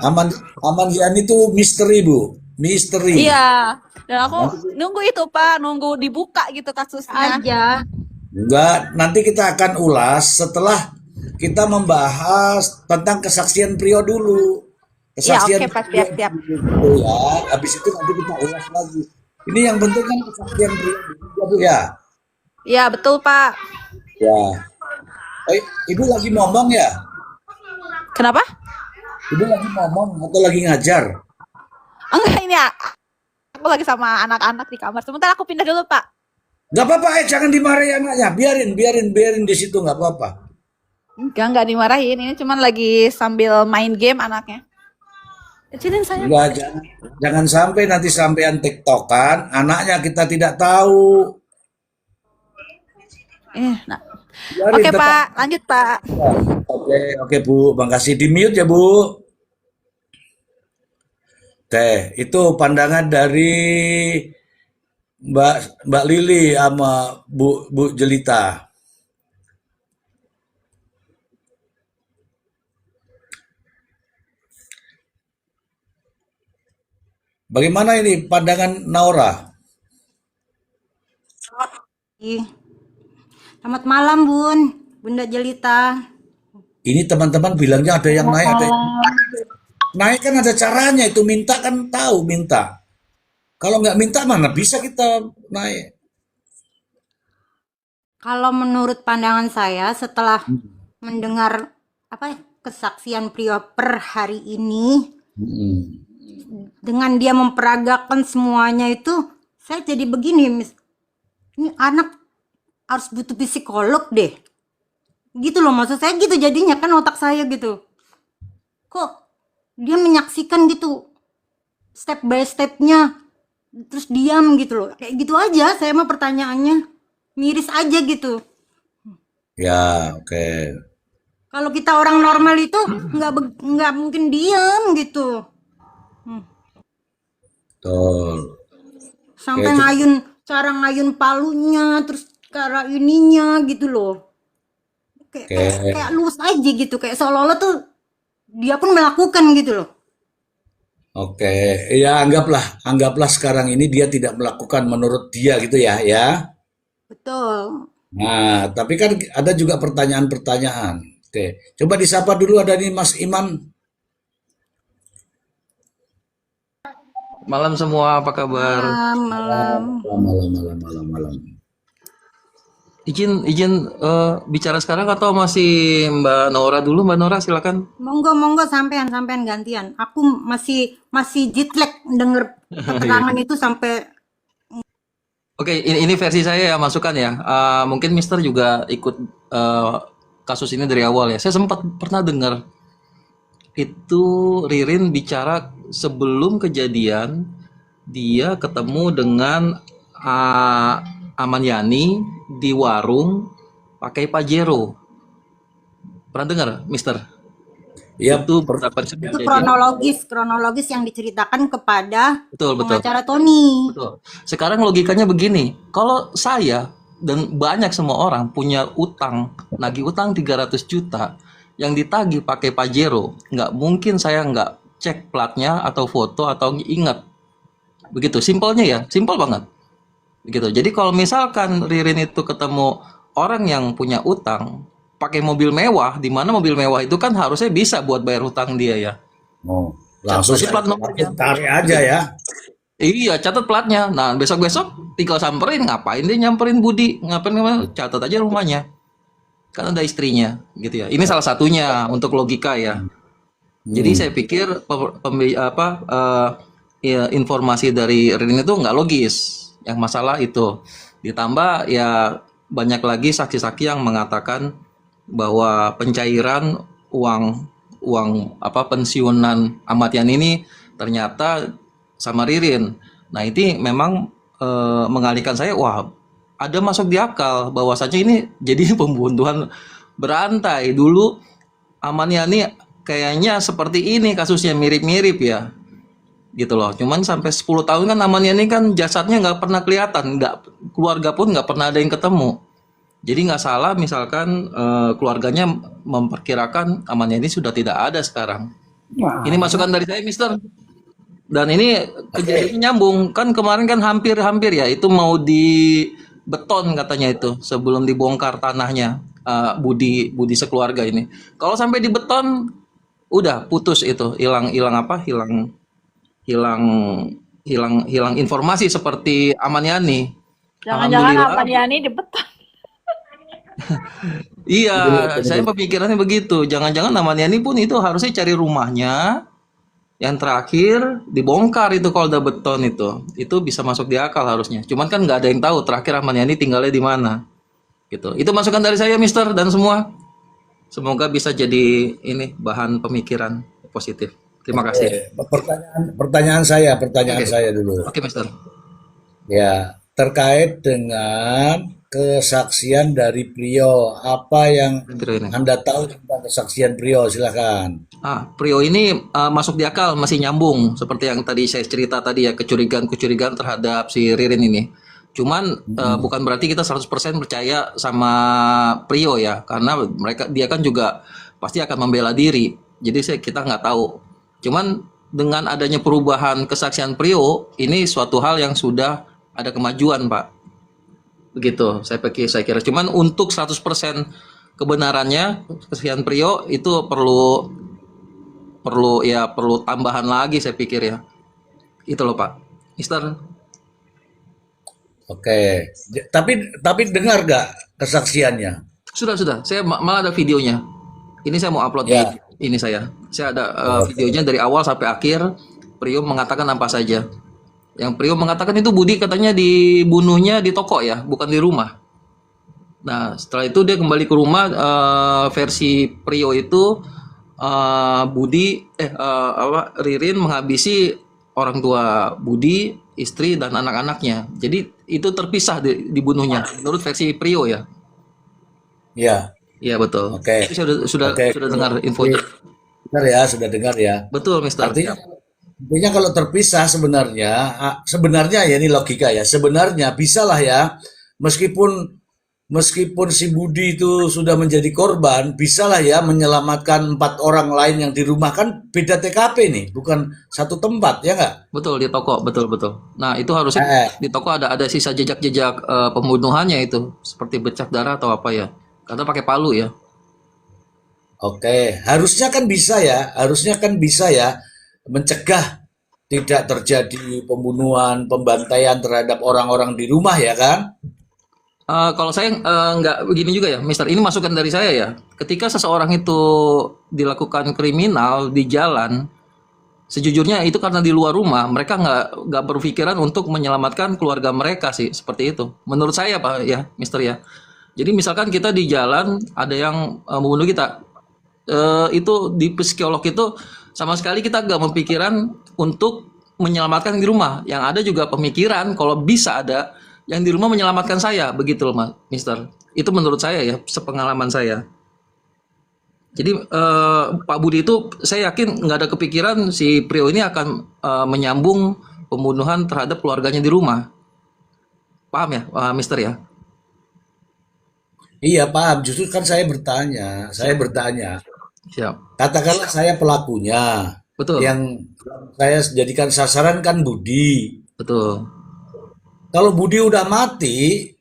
Aman Yani itu misteri, Bu. Misteri. Iya. Dan aku nunggu itu Pak, nunggu dibuka gitu kasusnya. Aja. Enggak, nanti kita akan ulas setelah kita membahas tentang kesaksian Prio dulu. Ya, Kesaksian oke Pak, Prio siap-siap. dulu ya. Habis itu nanti kita ulas lagi. Ini yang penting kan kesaksian Prio dulu ya, Bu ya. Ya, betul Pak. Ya. Ibu lagi ngomong ya? Kenapa? Ibu lagi ngomong atau lagi ngajar? Enggak, ini aku lagi sama anak-anak di kamar. Sebentar aku pindah dulu Pak. Gak apa-apa, jangan dimarahi anaknya. Biarin di situ, nggak apa-apa. Enggak dimarahin. Ini cuman lagi sambil main game anaknya. Kecilin saya. Enggak, jangan sampai nanti sampean tiktokan, anaknya kita tidak tahu. Nah. Biarin Oke tetap. Pak, lanjut Pak. Oke Bu, makasih. Di mute ya Bu. Itu pandangan dari Mbak Lili sama Bu Jelita. Bagaimana ini pandangan Naura? Selamat malam, Bun. Bunda Jelita. Ini teman-teman bilangnya ada yang naik, ada yang naik kan ada caranya, itu minta kan tahu minta. Kalau nggak minta mana bisa kita naik. Kalau menurut pandangan saya setelah mendengar kesaksian Prio per hari ini, dengan dia memperagakan semuanya itu, saya jadi begini, ini anak harus butuh psikolog deh. Gitu loh, maksud saya gitu jadinya kan otak saya gitu. Kok dia menyaksikan gitu step by stepnya terus diam gitu loh, kayak gitu aja. Saya mah pertanyaannya miris aja gitu. Ya, oke. Kalau kita orang normal itu nggak mungkin diam gitu. Betul. Sampai Oke, cara ngayun palunya, terus cara ininya gitu loh. Kayak luas aja gitu, kayak seolah-olah tuh dia pun melakukan gitu loh. Oke, ya anggaplah sekarang ini dia tidak melakukan menurut dia gitu ya, ya. Betul. Nah, tapi kan ada juga pertanyaan-pertanyaan. Oke, coba disapa dulu, ada nih Mas Iman. Malam semua, apa kabar? Malam. Malam. Izin bicara sekarang atau masih Mbak Nora dulu? Mbak Nora silakan. Monggo sampean gantian. Aku masih jet lag denger keterangan itu sampai. Oke, ini versi saya ya, masukan ya. Mungkin Mister juga ikut kasus ini dari awal ya. Saya sempat pernah dengar itu Ririn bicara sebelum kejadian dia ketemu dengan Aman Yani di warung pakai Pajero. Pernah dengar, Mister? Ya, Itu beberapa sebelum Itu kejadian. kronologis yang diceritakan kepada Betul. pengacara Tony. Betul. Sekarang logikanya begini, kalau saya dan banyak semua orang punya utang, nagih utang 300 juta, yang ditagih pakai Pajero, nggak mungkin saya nggak cek platnya atau foto atau ingat. Begitu, simpelnya ya, simpel banget. Begitu. Jadi kalau misalkan Ririn itu ketemu orang yang punya utang, pakai mobil mewah, di mana mobil mewah itu kan harusnya bisa buat bayar hutang dia ya. langsung Catat aja plat nomornya. tarik aja ya. Iya, catat platnya. Nah, besok-besok tinggal samperin. Ngapain dia nyamperin Budi? Ngapain? Catat aja rumahnya. Kan ada istrinya, gitu ya. Ini salah satunya untuk logika ya. Jadi saya pikir informasi dari Ririn itu nggak logis. Yang masalah itu. Ditambah ya banyak lagi saksi-saksi yang mengatakan bahwa pencairan uang pensiunan Ahmad Yani ini ternyata sama Ririn. Nah, ini memang mengalihkan saya, wah, ada masuk di akal bahwasanya ini jadi pembunuhan berantai. Dulu Ahmad Yani kayaknya seperti ini kasusnya, mirip-mirip ya. Gitu loh. Cuman sampai 10 tahun kan Ahmad Yani kan jasadnya nggak pernah kelihatan, keluarga pun nggak pernah ada yang ketemu. Jadi nggak salah misalkan keluarganya memperkirakan Ahmad Yani sudah tidak ada sekarang. Ini masukan dari saya, Mister. Dan ini kejadiannya nyambung. Kan kemarin kan hampir ya itu mau di beton katanya itu sebelum dibongkar tanahnya. budi budi sekeluarga ini. Kalau sampai di beton, udah putus itu, hilang hilang apa? Hilang hilang hilang informasi seperti Aman Yani. Jangan-jangan Alhamdulillah. apa Yani di beton. Iya, saya pemikirannya begitu. Jangan-jangan Aman Yani pun itu harusnya cari rumahnya yang terakhir dibongkar itu kalau udah beton itu bisa masuk di akal harusnya. Cuman kan nggak ada yang tahu terakhir Ahmad Yani tinggalnya di mana. Gitu. Itu masukan dari saya, Mister, dan semua. Semoga bisa jadi ini bahan pemikiran positif. Terima kasih. Pertanyaan Oke, saya dulu. oke, Mister. Ya, terkait dengan kesaksian dari Prio, apa yang Prio ini. Anda tahu tentang kesaksian Prio? Silakan. Prio ini masuk di akal, masih nyambung seperti yang tadi saya cerita tadi ya, kecurigaan-kecurigaan terhadap si Ririn ini. Cuman bukan berarti kita 100% percaya sama Prio ya, karena dia kan juga pasti akan membela diri. Jadi kita nggak tahu. Cuman dengan adanya perubahan kesaksian Prio, ini suatu hal yang sudah ada kemajuan, Pak. Begitu, saya kira. Cuman untuk 100% kebenarannya kesaksian Prio itu perlu tambahan lagi saya pikir ya. Itu loh, Pak. Mister. Oke. Tapi dengar gak kesaksiannya? Sudah. Saya malah ada videonya. Ini saya mau upload Ya. di ini saya. Saya ada videonya dari awal sampai akhir. Prio mengatakan apa saja. Yang Prio mengatakan itu Budi katanya dibunuhnya di toko ya, bukan di rumah. Nah, setelah itu dia kembali ke rumah. Versi Prio itu Ririn menghabisi orang tua Budi, istri dan anak-anaknya. Jadi itu terpisah dibunuhnya menurut versi Prio ya. Ya. Iya betul. Oke. Itu sudah Oke. dengar infonya. Benar ya, sudah dengar ya. Betul, Mister. Artinya kalau terpisah sebenarnya ya ini logika ya. Sebenarnya bisalah ya, meskipun si Budi itu sudah menjadi korban, bisalah ya menyelamatkan 4 orang lain yang di rumah, kan beda TKP nih, bukan satu tempat ya nggak? Betul, di toko, betul. Nah, itu harusnya di toko ada sisa jejak-jejak pembunuhannya itu, seperti bercak darah atau apa ya. Karena pakai palu ya. Oke, harusnya kan bisa ya mencegah tidak terjadi pembunuhan, pembantaian terhadap orang-orang di rumah ya kan? Kalau saya nggak begini juga ya, Mister. Ini masukan dari saya ya. Ketika seseorang itu dilakukan kriminal di jalan, sejujurnya itu karena di luar rumah, mereka nggak berpikiran untuk menyelamatkan keluarga mereka sih, seperti itu. Menurut saya Pak ya, Mister ya. Jadi misalkan kita di jalan ada yang membunuh kita, itu di psikolog itu sama sekali kita nggak mempikiran untuk menyelamatkan di rumah. Yang ada juga pemikiran kalau bisa ada yang di rumah menyelamatkan saya, begitu loh, Mister. Itu menurut saya ya, sepengalaman saya. Jadi Pak Budi itu saya yakin nggak ada kepikiran si Prio ini akan menyambung pembunuhan terhadap keluarganya di rumah. Paham ya, Mister ya? Iya paham, justru kan saya bertanya. Siap. Katakanlah saya pelakunya, Betul. yang saya jadikan sasaran kan Budi. Betul. Kalau Budi udah mati,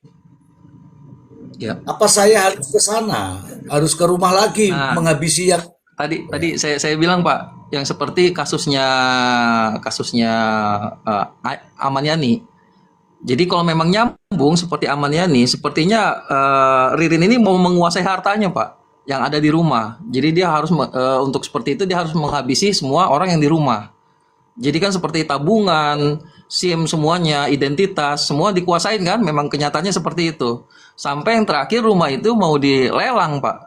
Ya. apa saya harus ke sana? Harus ke rumah lagi Nah, menghabisi yang tadi saya bilang Pak, yang seperti kasusnya Aman Yani. Jadi kalau memang nyambung seperti Aman Yani, sepertinya Ririn ini mau menguasai hartanya Pak, yang ada di rumah. Jadi dia harus untuk seperti itu dia harus menghabisi semua orang yang di rumah. Jadi kan seperti tabungan, SIM semuanya, identitas, semua dikuasain kan? Memang kenyataannya seperti itu. Sampai yang terakhir rumah itu mau dilelang Pak.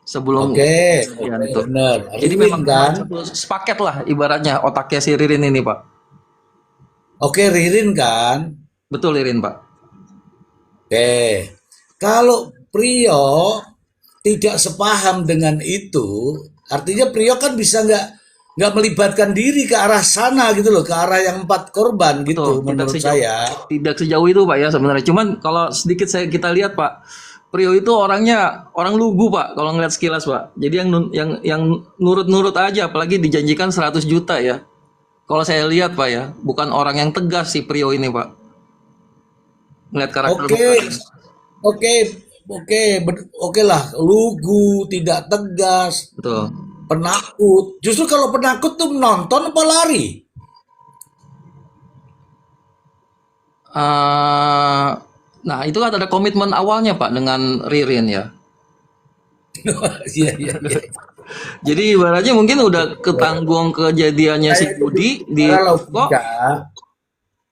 Sebelum Oke, kejadian itu. benar. Jadi Ririn memang kan? satu sepaket lah ibaratnya otaknya si Ririn ini Pak. Oke, Ririn kan? Betul Ririn Pak. Oke. Kalau Prio tidak sepaham dengan itu, artinya Prio kan bisa nggak melibatkan diri ke arah sana gitu loh, ke arah yang 4 korban gitu, Betul, menurut saya. tidak sejauh itu Pak ya sebenarnya. Cuman kalau sedikit kita lihat Pak, Prio itu orangnya orang lugu Pak kalau ngeliat sekilas Pak. Jadi yang nurut-nurut aja, apalagi dijanjikan 100 juta ya. Kalau saya lihat Pak ya, bukan orang yang tegas si Prio ini Pak. Ngeliat karakter Oke, mukanya. oke, oke lah, lugu, tidak tegas, Betul. penakut. Justru kalau penakut tuh menonton apa lari? Nah, itu kan ada komitmen awalnya Pak dengan Ririn ya. Iya, iya, iya. Jadi ibaratnya mungkin udah ketanggung kejadiannya si Budi di Bicara kok. logika,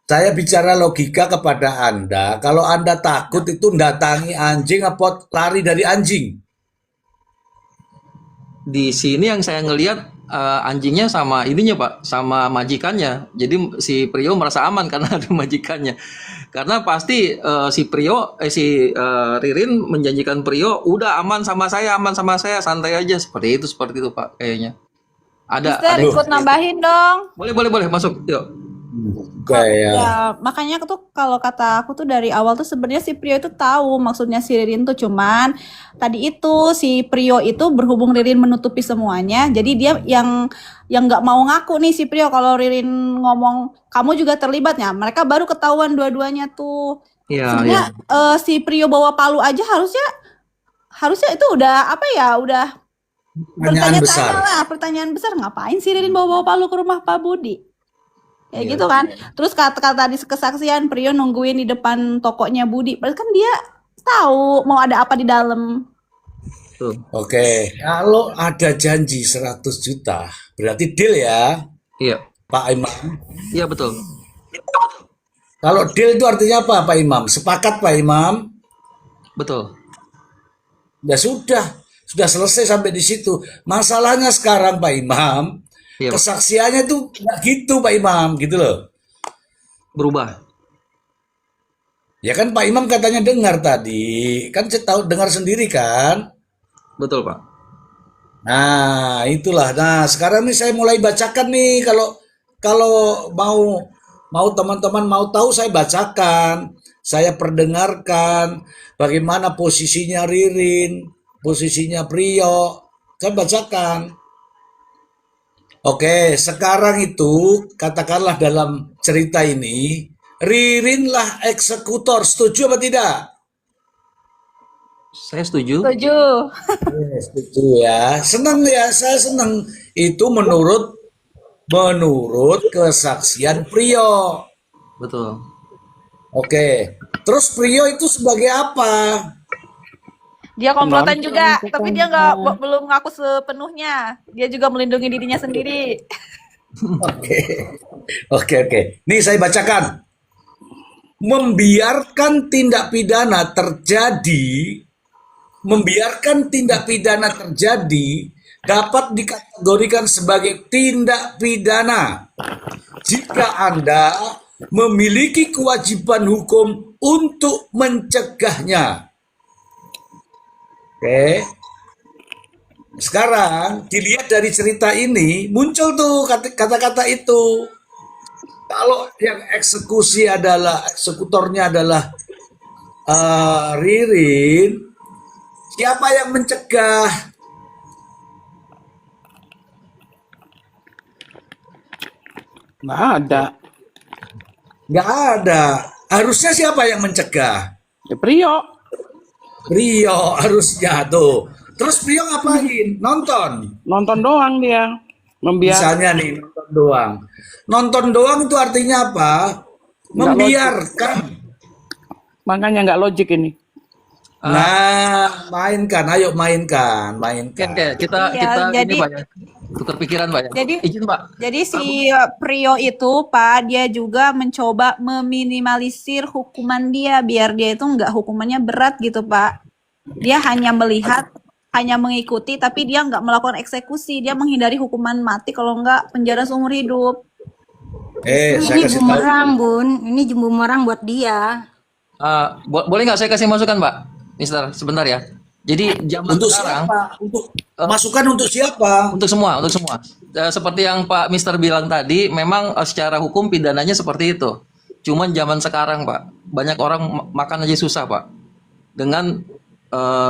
saya bicara logika kepada Anda. Kalau Anda takut itu datangi anjing apa lari dari anjing? Di sini yang saya ngelihat anjingnya sama ininya Pak, sama majikannya. Jadi si Prio merasa aman karena ada majikannya. Karena pasti si Ririn menjanjikan Prio, udah aman sama saya, santai aja seperti itu Pak kayaknya. Mister Ada ikut nambahin dong. boleh masuk. Yuk. Kayak Ya, makanya tuh kalau kata aku tuh dari awal tuh sebenarnya si Prio itu tahu maksudnya si Ririn tuh, cuman tadi itu si Prio itu berhubung Ririn menutupi semuanya, jadi dia yang nggak mau ngaku nih si Prio kalau Ririn ngomong kamu juga terlibatnya. Mereka baru ketahuan dua-duanya tuh. Iya, Sebenarnya si Prio bawa palu aja harusnya itu udah apa ya, udah pertanyaan besar. pertanyaan besar, ngapain si Ririn bawa palu ke rumah Pak Budi? Kayak Iya. gitu kan. Terus kata di kesaksian Prio nungguin di depan tokonya Budi. Berarti kan dia tahu mau ada apa di dalam. Tuh. Oke, kalau ada janji 100 juta, berarti deal ya, Iya. Pak Imam. Iya betul. Kalau deal itu artinya apa, Pak Imam? Sepakat, Pak Imam? Betul. Ya sudah selesai sampai di situ. Masalahnya sekarang, Pak Imam, Iya, Pak. kesaksiannya tuh nggak gitu, Pak Imam, gitu loh. Berubah. Ya kan Pak Imam katanya dengar tadi, kan saya tahu dengar sendiri kan. Betul, Pak. Nah, itulah. Nah, sekarang nih saya mulai bacakan nih kalau kalau mau teman-teman mau tahu saya bacakan, saya perdengarkan bagaimana posisinya Ririn, posisinya Prio, saya bacakan. Oke, sekarang itu katakanlah dalam cerita ini Ririn lah eksekutor, setuju apa tidak? Saya setuju. Setuju. Setuju ya. Senang ya, saya senang. Itu menurut kesaksian Prio. Betul. Oke. Terus Prio itu sebagai apa? Dia komplotan juga, tapi dia belum ngaku sepenuhnya. Dia juga melindungi dirinya sendiri. Oke. Oke. Nih saya bacakan. Membiarkan tindak pidana terjadi dapat dikategorikan sebagai tindak pidana jika Anda memiliki kewajiban hukum untuk mencegahnya. Oke. Sekarang dilihat dari cerita ini muncul tuh kata-kata itu. Kalau yang eksekutornya adalah Ririn, siapa yang mencegah? Nggak ada. Nggak ada. Harusnya siapa yang mencegah? Ya Prio. Prio harusnya tuh. Terus Prio ngapain? Nonton. Nonton doang dia. Misalnya nih nonton doang. Nonton doang itu artinya apa? Membiarkan. Makanya nggak logik ini. Nah, mainkan. Ayo mainkan. Oke, kita jadi- ini Pak ya. Tukar pikiran Pak ya. Jadi- Izin Pak. Jadi si Prio itu Pak, dia juga mencoba meminimalisir hukuman dia biar dia itu nggak hukumannya berat gitu Pak. Dia hanya melihat, hanya mengikuti, tapi dia nggak melakukan eksekusi. Dia menghindari hukuman mati, kalau nggak penjara seumur hidup. Saya Ini kasih tahu. bumerang, Bun. Ini bumerang buat dia. Boleh nggak saya kasih masukan Pak? Mister, sebentar ya. Jadi zaman Untuk sekarang siapa? Masukan untuk siapa? untuk semua. Seperti yang Pak Mister bilang tadi, memang secara hukum pidananya seperti itu. Cuman zaman sekarang Pak, banyak orang makan aja susah Pak. Dengan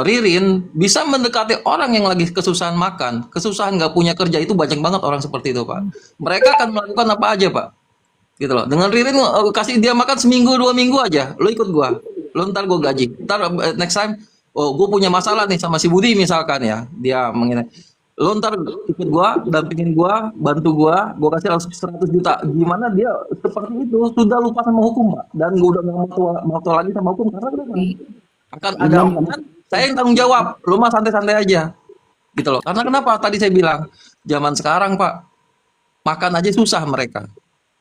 Ririn bisa mendekati orang yang lagi kesusahan makan, kesusahan nggak punya kerja, itu banyak banget orang seperti itu Pak. Mereka akan melakukan apa aja Pak, gitu loh. Dengan Ririn kasih dia makan seminggu 2 minggu aja, lo ikut gua, lo ntar gua gaji, ntar next time oh gue punya masalah nih sama si Budi misalkan ya, dia mengenai lo ntar ikut gua, dampingin gua, bantu gua kasih langsung 100 juta. Gimana dia seperti itu sudah lupa sama hukum, Pak. Dan gua udah nggak mau tahu lagi sama hukum karena kenapa? Akan ada omongan, saya yang tanggung jawab. Lu mah santai-santai aja. Gitu loh. Karena kenapa? Tadi saya bilang, zaman sekarang, Pak, makan aja susah mereka.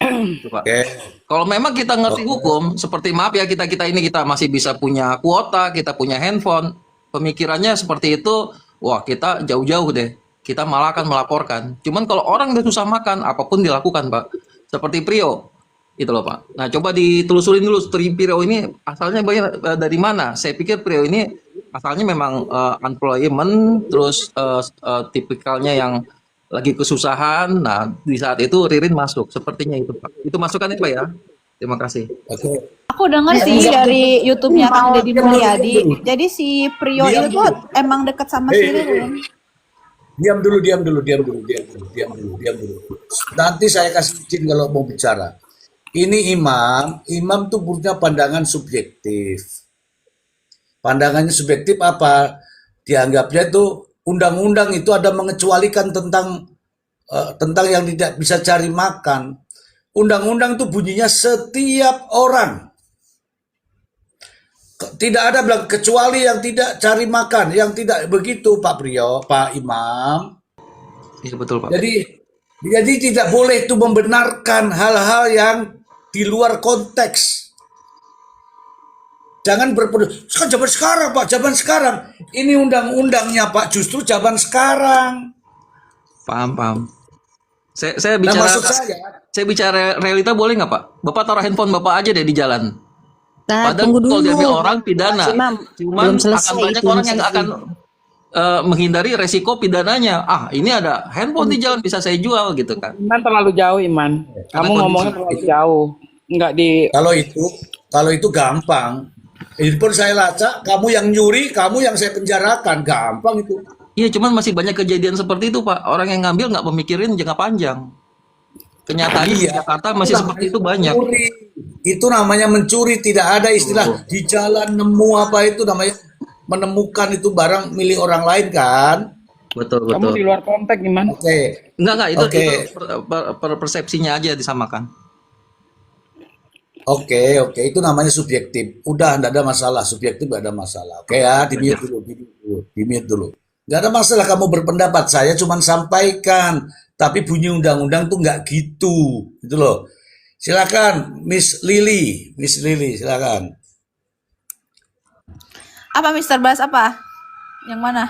Gitu, Pak. Oke. Kalau memang kita ngerti hukum, seperti maaf ya kita ini kita masih bisa punya kuota, kita punya handphone, pemikirannya seperti itu, wah kita jauh-jauh deh. Kita malah akan melaporkan. Cuman kalau orang udah susah makan, apapun dilakukan, Pak. Seperti Prio, itu loh, Pak. Nah, coba ditelusurin dulu, Prio ini asalnya dari mana? Saya pikir Prio ini asalnya memang unemployment, terus tipikalnya yang lagi kesusahan. Nah, di saat itu Ririn masuk, sepertinya itu, Pak. Itu masukannya, Pak ya. Terima kasih. Oke. Aku denger sih dari YouTube-nya Kang Deddy Mulyadi. Jadi si Prio Diam itu tuh dulu. emang deket sama si Ririn. Diam dulu. Nanti saya kasih izin kalau mau bicara. Ini imam tuh punya pandangan subjektif. Pandangannya subjektif apa? Dianggapnya tuh undang-undang itu ada mengecualikan tentang yang tidak bisa cari makan. Undang-undang tuh bunyinya setiap orang. Tidak ada bilang kecuali yang tidak cari makan, yang tidak begitu Pak Prio, Pak Imam. Iya betul, Pak. Jadi tidak boleh itu membenarkan hal-hal yang di luar konteks. Jangan berpendapat, kan zaman sekarang Pak, zaman sekarang. Ini undang-undangnya Pak, justru zaman sekarang. Paham. Saya Nah bicara, maksud saya bicara realita boleh nggak, Pak? Bapak taruh handphone Bapak aja deh di jalan. Nah, Padahal tunggu kalau dulu. diambil orang pidana. Mas Imam, Cuman belum selesai, akan banyak belum orang yang selesai. akan menghindari resiko pidananya. Ah, ini ada handphone di jalan bisa saya jual gitu kan. Iman terlalu jauh, Iman. Kamu kondisi ngomongnya terlalu jauh. Enggak di kalau itu gampang. Handphone saya lacak, kamu yang nyuri, kamu yang saya penjarakan, gampang itu. Iya, cuman masih banyak kejadian seperti itu, Pak. Orang yang ngambil nggak pemikirin jangka panjang. Kenyataannya di Jakarta masih seperti itu banyak. Mencuri. Itu namanya mencuri, tidak ada istilah di jalan nemu apa itu namanya menemukan itu barang milik orang lain kan. Betul. kamu di luar konteks, Iman. Oke. Enggak, itu, Oke. itu persepsinya aja disamakan. Oke, itu namanya subjektif. Udah, enggak ada masalah, subjektif enggak ada masalah. Oke ya, di mute dulu. Enggak ada masalah kamu berpendapat, saya cuma sampaikan. Tapi bunyi undang-undang tuh enggak gitu. Gitu loh. Silakan Miss Lily, silakan. Apa Mister bahas apa? Yang mana?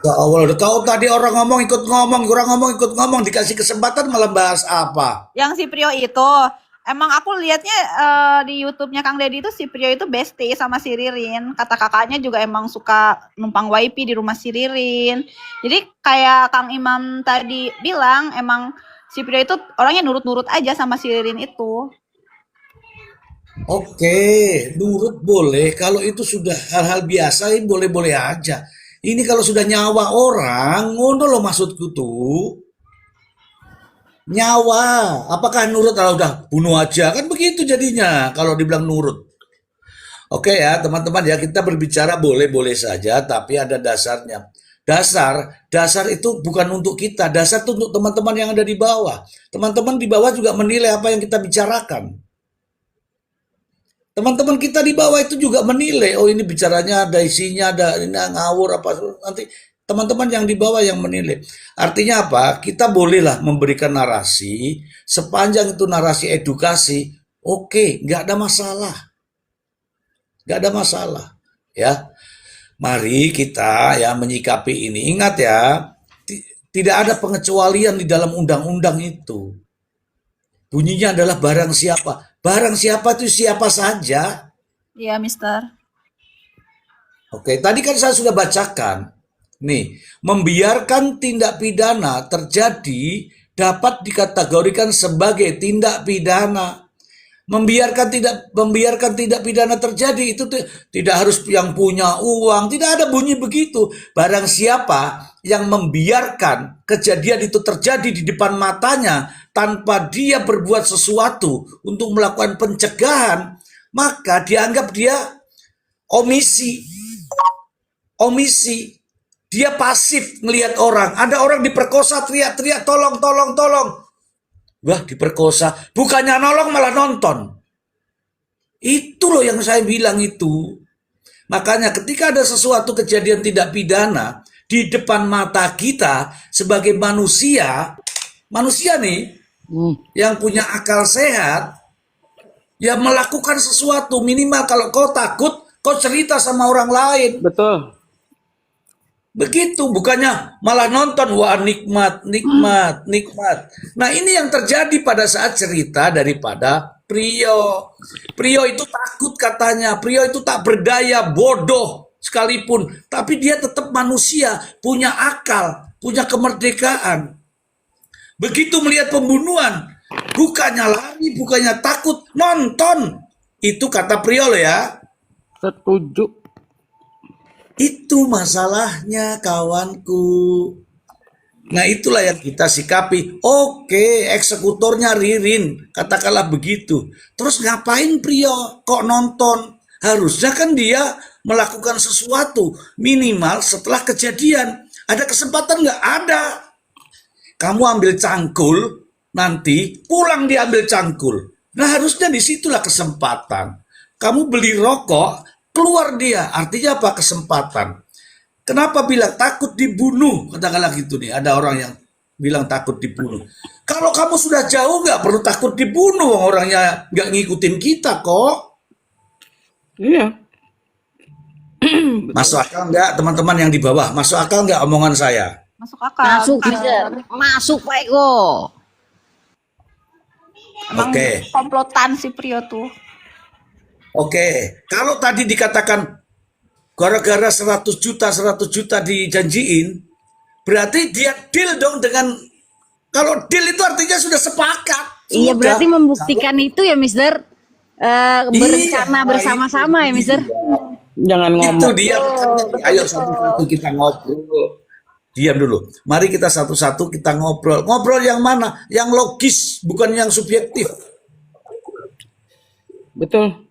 Ya Allah, kau tadi orang ngomong ikut ngomong, dikasih kesempatan malah bahas apa? Yang si Prio itu. Emang aku lihatnya di YouTube-nya Kang Deddy itu si Prio itu bestie sama si Ririn. Kata kakaknya juga emang suka numpang WiFi di rumah si Ririn. Jadi kayak Kang Imam tadi bilang emang si Prio itu orangnya nurut-nurut aja sama si Ririn itu. Oke, nurut boleh. Kalau itu sudah hal-hal biasa, ini boleh-boleh aja. Ini kalau sudah nyawa orang, ngono loh maksudku tuh. Nyawa, apakah nurut kalau udah bunuh aja? Kan begitu jadinya kalau dibilang nurut. Oke ya teman-teman ya, kita berbicara boleh-boleh saja, tapi ada dasarnya. Dasar itu bukan untuk kita, dasar itu untuk teman-teman yang ada di bawah. Teman-teman di bawah juga menilai apa yang kita bicarakan. Teman-teman kita di bawah itu juga menilai, oh ini bicaranya ada isinya, ada ini ngawur apa, nanti teman-teman yang di bawah yang menilai. Artinya apa? Kita bolehlah memberikan narasi, sepanjang itu narasi edukasi, oke, nggak ada masalah. Nggak ada masalah. Ya, mari kita ya menyikapi ini. Ingat ya, tidak ada pengecualian di dalam undang-undang itu. Bunyinya adalah barang siapa. Barang siapa itu siapa saja. Iya, Mister. Oke, tadi kan saya sudah bacakan. Nih, membiarkan tindak pidana terjadi dapat dikategorikan sebagai tindak pidana. Membiarkan tindak pidana terjadi itu tidak harus yang punya uang, tidak ada bunyi begitu. Barang siapa yang membiarkan kejadian itu terjadi di depan matanya tanpa dia berbuat sesuatu untuk melakukan pencegahan, maka dianggap dia omisi. omisi. Dia pasif ngelihat orang. Ada orang diperkosa, teriak-teriak, tolong, tolong, tolong. Wah, diperkosa. Bukannya nolong, malah nonton. Itu loh yang saya bilang itu. Makanya ketika ada sesuatu kejadian tidak pidana di depan mata kita sebagai manusia, manusia nih yang punya akal sehat, ya melakukan sesuatu. Minimal kalau kau takut, kau cerita sama orang lain. Betul. Begitu, bukannya malah nonton, wah nikmat, nikmat, nikmat. Nah ini yang terjadi pada saat cerita daripada Prio. Prio itu takut katanya, Prio itu tak berdaya, bodoh sekalipun. Tapi dia tetap manusia, punya akal, punya kemerdekaan. Begitu melihat pembunuhan, bukannya lari, bukannya takut, nonton. Itu kata Prio loh ya. Setuju. Itu masalahnya kawanku. Nah itulah yang kita sikapi. Oke, eksekutornya Ririn, katakanlah begitu. Terus ngapain Prio kok nonton? Harusnya kan dia melakukan sesuatu. Minimal setelah kejadian. Ada kesempatan nggak? Ada. Kamu ambil cangkul, nanti pulang diambil cangkul. Nah harusnya disitulah kesempatan. Kamu beli rokok, keluar dia, artinya apa? Kesempatan. Kenapa bilang takut dibunuh? Katakanlah gitu nih, ada orang yang bilang takut dibunuh. Kalau kamu sudah jauh nggak perlu takut dibunuh, orangnya nggak ngikutin kita kok. Iya. Masuk akal nggak teman-teman yang di bawah? Masuk akal nggak omongan saya? Masuk akal. Masuk, Mister. Masuk, Pak Eko. Emang Oke. komplotan si Prio tuh. Oke, kalau tadi dikatakan gara-gara 100 juta dijanjiin, berarti dia deal dong dengan, kalau deal itu artinya sudah sepakat. Iya, Sudah. berarti membuktikan itu ya, Mister. Berencana Iya, bersama-sama ya, Mister. Jangan Itu ngomong. dia. Ayo satu-satu kita ngobrol. Diam dulu. Mari kita satu-satu kita ngobrol. Ngobrol yang mana? Yang logis, bukan yang subjektif. Betul.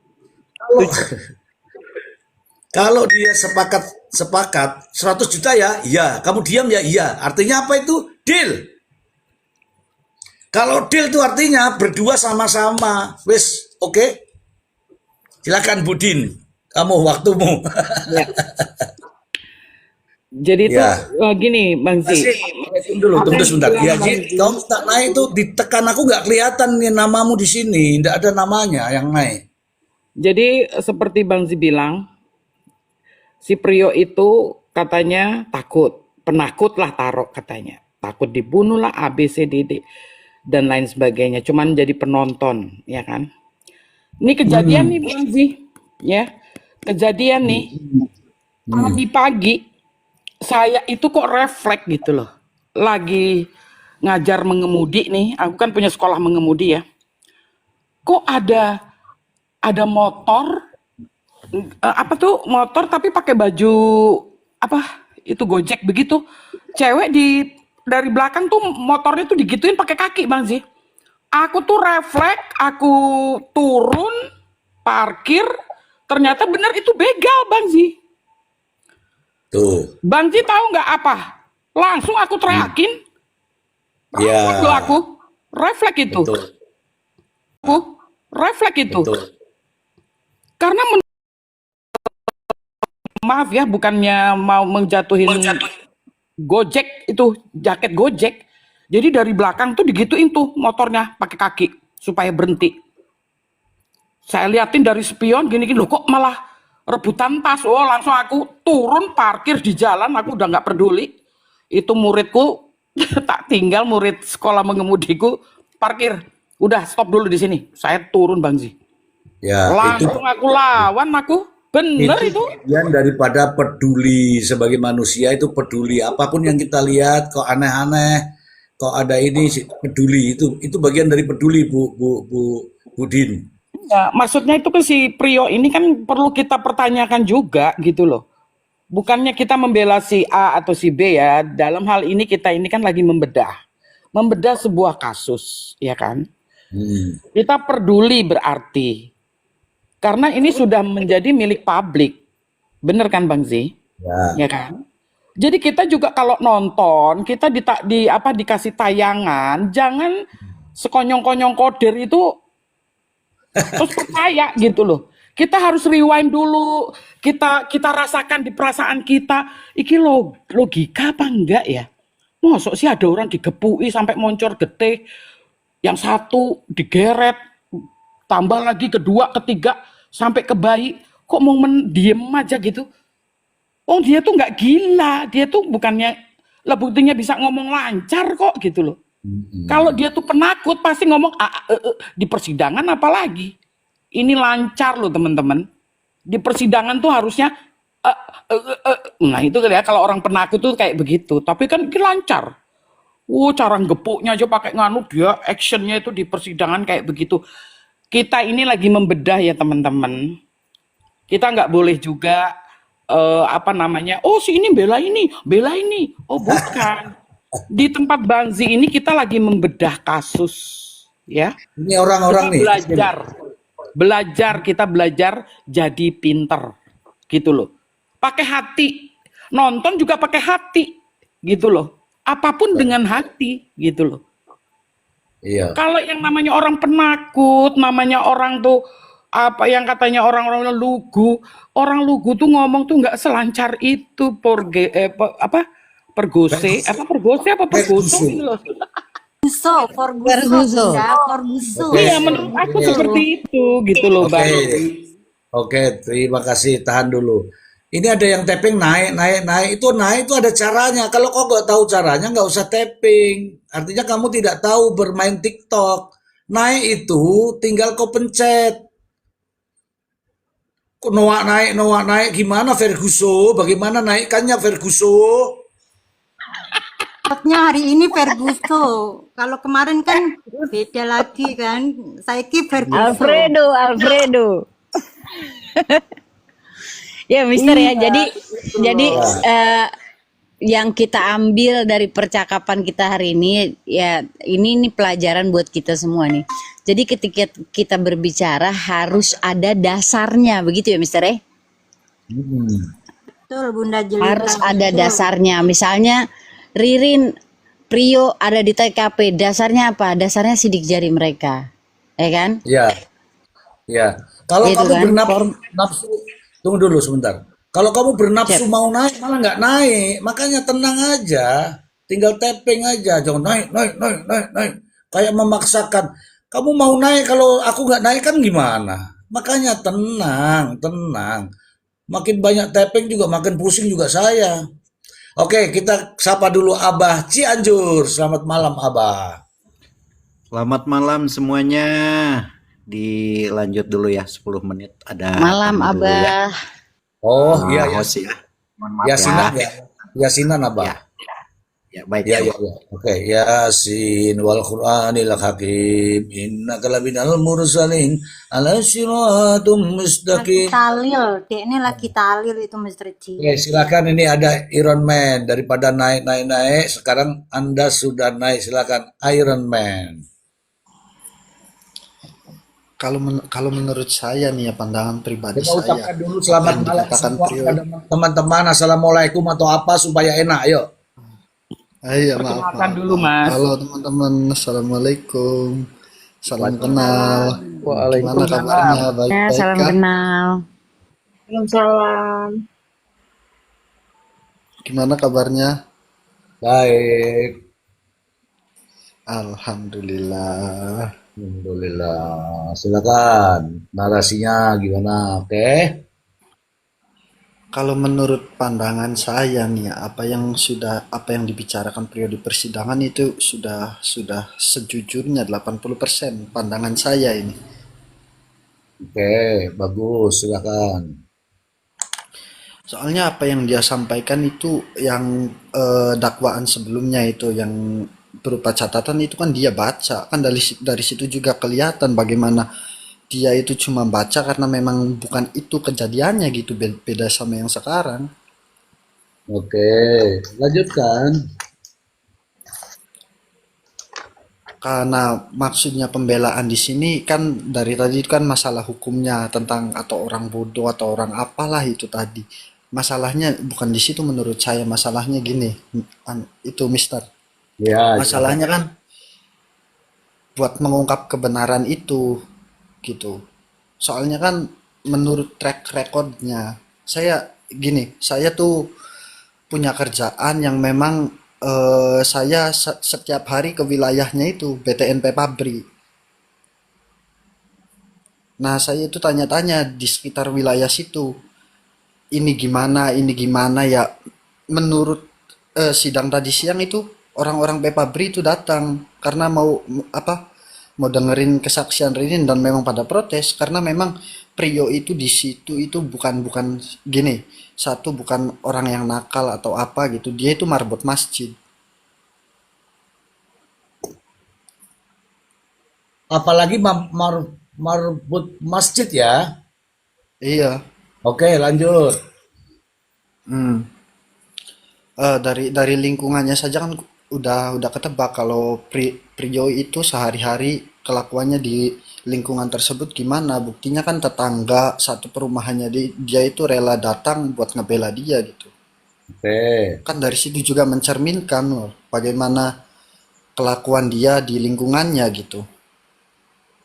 Kalau dia sepakat 100 juta ya, iya. Kamu diam ya, iya. Artinya apa itu? Deal. Kalau deal itu artinya berdua sama-sama. Wes, oke. Silakan Budin. Kamu waktumu. Ya. Jadi itu Ya. gini, Bang Zi. Tunggu sebentar. Ya, Ji, kamu tak naik itu ditekan, aku nggak kelihatan nih namamu di sini. Nggak ada namanya yang naik. Jadi seperti Bang Zi bilang, si Prio itu katanya takut, penakut lah taruh katanya. Takut dibunuh lah A, B, C, D, D, dan lain sebagainya. Cuman jadi penonton, ya kan? Ini kejadian nih Bang Zi, ya. Kejadian nih, pagi-pagi saya itu kok refleks gitu loh. Lagi ngajar mengemudi nih, aku kan punya sekolah mengemudi ya. Kok ada motor, apa tuh motor tapi pakai baju apa itu Gojek begitu, cewek dari belakang tuh motornya tuh digituin pakai kaki Bang Zi. Aku tuh refleks, aku turun parkir, ternyata bener itu begal Bang Zi. Tuh. Bang Zi tahu nggak apa? Langsung aku teriakin, Ya. loh aku refleks itu, Betul. aku refleks itu. Betul. Karena maaf ya, bukannya mau menjatuhin Gojek itu, jaket Gojek. Jadi dari belakang tuh digituin tuh motornya pakai kaki supaya berhenti. Saya liatin dari spion gini-gini, loh kok malah rebutan tas. Oh langsung aku turun parkir di jalan, aku udah nggak peduli. Itu muridku tak tinggal, murid sekolah mengemudiku parkir. Udah stop dulu di sini. Saya turun Bang Zi. Ya, Langsung aku lawan, aku bener itu. bagian daripada peduli sebagai manusia, itu peduli apapun yang kita lihat kok aneh-aneh, kok ada ini peduli, itu bagian dari peduli Bu Budin. Ya, maksudnya itu kan si Prio ini kan perlu kita pertanyakan juga gitu loh. Bukannya kita membela si A atau si B ya. Dalam hal ini kita ini kan lagi membedah sebuah kasus, ya kan? Kita peduli berarti. Karena ini sudah menjadi milik publik. Bener kan Bang Zi? Ya. ya kan? Jadi kita juga kalau nonton, kita dikasih tayangan, jangan sekonyong-konyong kodir itu terus percaya gitu loh. Kita harus rewind dulu, kita rasakan di perasaan kita, iki logika apa enggak ya? Mosok sih ada orang digepui sampai moncor getih, yang satu digeret, tambah lagi kedua, ketiga, sampai ke bayi, kok mau diem aja gitu? Oh dia tuh nggak gila, dia tuh bukannya, lah buktinya bisa ngomong lancar kok gitu loh. Kalau dia tuh penakut pasti ngomong di persidangan apalagi. Ini lancar loh teman-teman. Di persidangan tuh harusnya nah itu ya kalau orang penakut tuh kayak begitu. Tapi kan ini lancar. Cara gepuknya aja pakai nganu dia actionnya itu di persidangan kayak begitu. Kita ini lagi membedah ya teman-teman. Kita nggak boleh juga apa namanya? Oh si ini bela ini, bela ini. Oh bukan. Di tempat Banzi ini kita lagi membedah kasus, ya. Ini orang-orang nih. Kita belajar jadi pinter, gitu loh. Pakai hati, nonton juga pakai hati, gitu loh. Apapun dengan hati, gitu loh. Iya. Kalau yang namanya orang penakut, namanya orang tuh apa yang katanya orang-orang lugu, orang lugu tuh ngomong tuh nggak selancar itu, pergose apa pergoso gitu loh. Ferguson, Ferguson. Iya menurut aku seperti itu gitu loh Bang. Oke, terima kasih. Tahan dulu. Ini ada yang tapping naik. Itu naik itu ada caranya. Kalau kau nggak tahu caranya, nggak usah tapping. Artinya kamu tidak tahu bermain TikTok. Naik itu tinggal kau pencet. Kok Noah naik. Gimana Ferguson? Bagaimana naikkannya Ferguson? Spotnya hari ini Ferguson. Kalau kemarin kan beda lagi kan. Saya ki Ferguson. Alfredo. Ya, Mister ya. Jadi yang kita ambil dari percakapan kita hari ini ya ini pelajaran buat kita semua nih. Jadi ketika kita berbicara harus ada dasarnya, begitu ya, Mister ya? Betul, Bunda Jelita. Harus ada dasarnya. Misalnya Ririn, Prio ada di TKP, dasarnya apa? Dasarnya sidik jari mereka, ya kan? Ya. Kalau Itu kamu kan, bernafsu, tunggu dulu sebentar. Kalau kamu bernafsu mau naik, malah nggak naik. Makanya tenang aja, tinggal tapping aja, jangan naik. Kayak memaksakan. Kamu mau naik, kalau aku nggak naik kan gimana? Makanya tenang. Makin banyak tapping juga, makin pusing juga saya. Oke, kita sapa dulu Abah Cianjur. Selamat malam, Abah. Selamat malam semuanya. Dilanjut dulu ya 10 menit ada malam tamu dulu ya. Abah. Oh, iya ya. Host ya. Mohon maaf Yasinan ya. Yasinan, Abah. Ya, baik Ya. ya. Oke, Yasin wal Qur'anil Hakim. Innaka labinal mursalin ala siratum Lagi mustaqim. talil, dia ini lagi talil itu Mr. Ci. Oke, silakan, ini ada Iron Man. Daripada naik, sekarang Anda sudah naik. Silakan Iron Man. Kalau menurut saya nih ya pandangan pribadi Kita ucapkan saya dulu apa selamat yang malam dikatakan semua Prio. kepada teman-teman. Assalamualaikum atau apa supaya enak. Ayo. Iya maaf Perkenalkan maaf. dulu Mas. Halo teman-teman, assalamualaikum, salam kenal. Gimana Waalaikumsalam. kabarnya? Baik-baik Salam kah? kenal. Gimana kabarnya? Baik. Alhamdulillah. Alhamdulillah. Silakan. Narasinya gimana? Oke. Kalau menurut pandangan saya nih ya, apa yang dibicarakan Prio di persidangan itu sudah sejujurnya 80% pandangan saya ini. Oke, bagus. Silakan. Soalnya apa yang dia sampaikan itu yang dakwaan sebelumnya itu yang berupa catatan itu kan dia baca kan dari situ juga kelihatan bagaimana dia itu cuma baca karena memang bukan itu kejadiannya gitu, beda sama yang sekarang. Oke, lanjutkan. Karena maksudnya pembelaan di sini kan dari tadi kan masalah hukumnya tentang atau orang bodoh atau orang apalah itu tadi. masalahnya bukan di situ menurut saya, masalahnya gini, itu Mister. Ya, silakan. Masalahnya kan buat mengungkap kebenaran itu gitu. Soalnya kan menurut track recordnya, saya tuh punya kerjaan yang memang saya setiap hari ke wilayahnya itu BTNP pabrik. Nah, saya itu tanya-tanya di sekitar wilayah situ, ini gimana ya. Menurut sidang tadi siang itu orang-orang Pepabri itu datang karena mau dengerin kesaksian Ririn, dan memang pada protes karena memang Prio itu di situ itu bukan bukan gini, satu bukan orang yang nakal atau apa gitu, dia itu marbot masjid. Apalagi marbut masjid ya. Iya. Oke, lanjut. Hmm. Dari lingkungannya saja kan udah ketebak kalau Prio itu sehari-hari kelakuannya di lingkungan tersebut gimana. Buktinya kan tetangga satu perumahannya dia itu rela datang buat ngebela dia gitu. Oke, Kan dari situ juga mencerminkan loh bagaimana kelakuan dia di lingkungannya gitu.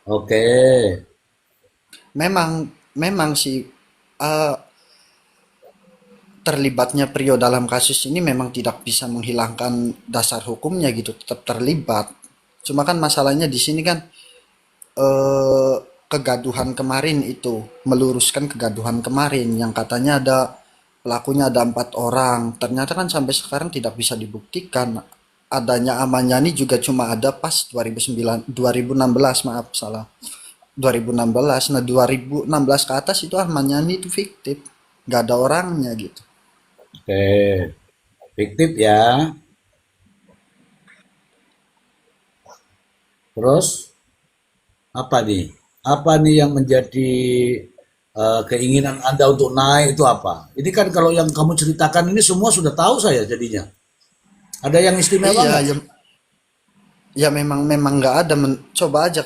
oke. Memang memang sih, eh, terlibatnya Prio dalam kasus ini memang tidak bisa menghilangkan dasar hukumnya gitu, tetap terlibat. Cuma kan masalahnya di sini kan, eh, kegaduhan kemarin itu, meluruskan kegaduhan kemarin yang katanya pelakunya ada 4 orang. Ternyata kan sampai sekarang tidak bisa dibuktikan. Adanya Amanyani juga cuma ada pas 2009, 2016, maaf salah. 2016. Nah, 2016 ke atas itu Amanyani itu fiktif. Nggak ada orangnya gitu. Oke. Fiktif ya. Terus apa nih? Apa nih yang menjadi keinginan Anda untuk naik itu apa? Ini kan kalau yang kamu ceritakan ini semua sudah tahu saya jadinya. Ada yang istimewa Iya, nggak? ya, ya memang memang nggak ada. Coba aja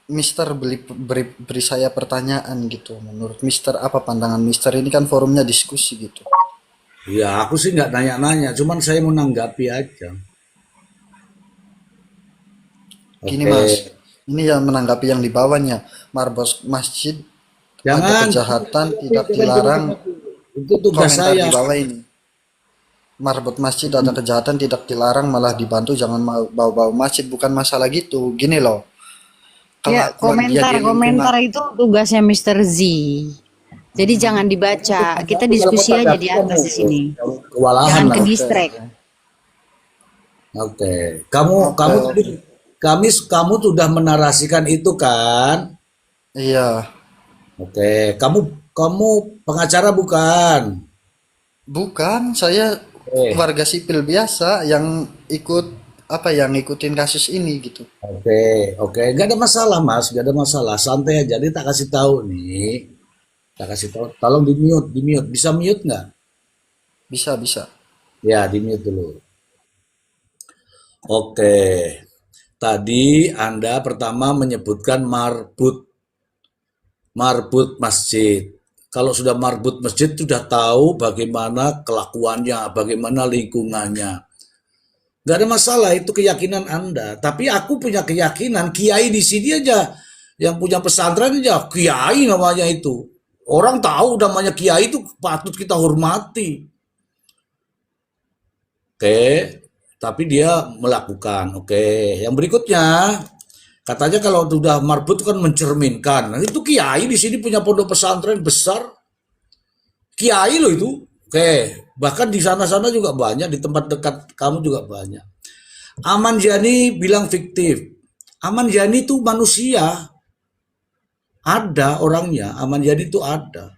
Mister beri saya pertanyaan gitu. Menurut Mister apa pandangan Mister, ini kan forumnya diskusi gitu. Ya, aku sih nggak nanya-nanya, cuman saya mau nanggapi aja. Gini Oke. Mas, ini yang menanggapi yang di bawahnya. Marbos Masjid ada Jangan, kejahatan tidak jangan dilarang. komentar dulu. Itu tugas Komentar saya. di bawah ini. Marbot masjid ada kejahatan tidak dilarang, malah dibantu, jangan mau bawa-bawa masjid. Bukan masalah gitu. Gini loh, Ya, kelakuan dia di lingkungan. komentar itu tugasnya Mister Z. Jadi jangan dibaca. Kita Nanti kalau diskusi kota aja ganti di kamu atas di sini. kewalahan Jangan ke nanti. Oke, distract. oke. Oke. Kamu Oke, kamu tadi oke. kamu sudah menarasikan itu kan? Iya, Oke. Kamu kamu pengacara bukan? bukan, saya Oke. warga sipil biasa yang ikut ngikutin kasus ini gitu. Oke, oke, nggak ada masalah Mas, nggak ada masalah, santai aja. Jadi tak kasih tahu nih, tak kasih tahu. Tolong di mute, bisa mute nggak? Bisa, bisa. Ya, di mute dulu. Oke, tadi Anda pertama menyebutkan marbut masjid. Kalau sudah marbut masjid sudah tahu bagaimana kelakuannya, bagaimana lingkungannya. Gak ada masalah, itu keyakinan Anda. Tapi aku punya keyakinan kiai di sini aja yang punya pesantren aja kiai namanya itu. Orang tahu namanya kiai itu patut kita hormati. Oke, tapi dia melakukan. Oke, yang berikutnya katanya kalau sudah marbut kan mencerminkan. Nah, itu kiai di sini punya pondok pesantren besar. Kiai loh itu. Oke, bahkan di sana-sana juga banyak, di tempat dekat kamu juga banyak. Aman Yani bilang fiktif. Aman Yani itu manusia. Ada orangnya, Aman Yani itu ada.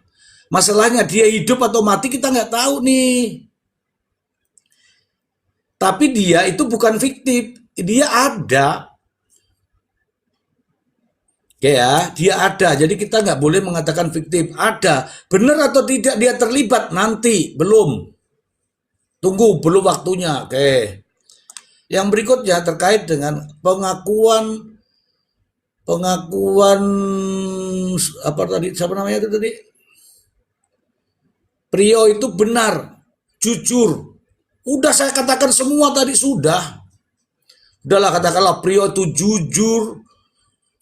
Masalahnya dia hidup atau mati kita nggak tahu nih. Tapi dia itu bukan fiktif. Dia ada. Oke ya, dia ada. Jadi kita nggak boleh mengatakan fiktif. Ada. Benar atau tidak dia terlibat nanti? Belum. Tunggu, belum waktunya. Oke. Yang berikutnya terkait dengan pengakuan pengakuan apa tadi? Siapa namanya itu tadi? Prio itu benar, jujur. Udah saya katakan semua tadi sudah. Udahlah katakanlah Prio itu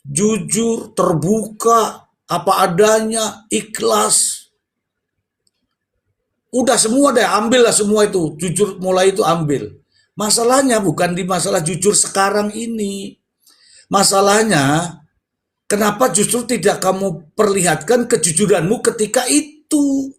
jujur, terbuka, apa adanya, ikhlas. Udah semua deh, ambillah semua itu. Jujur mulai itu ambil. Masalahnya bukan di masalah jujur sekarang ini. Masalahnya, kenapa justru tidak kamu perlihatkan kejujuranmu ketika itu?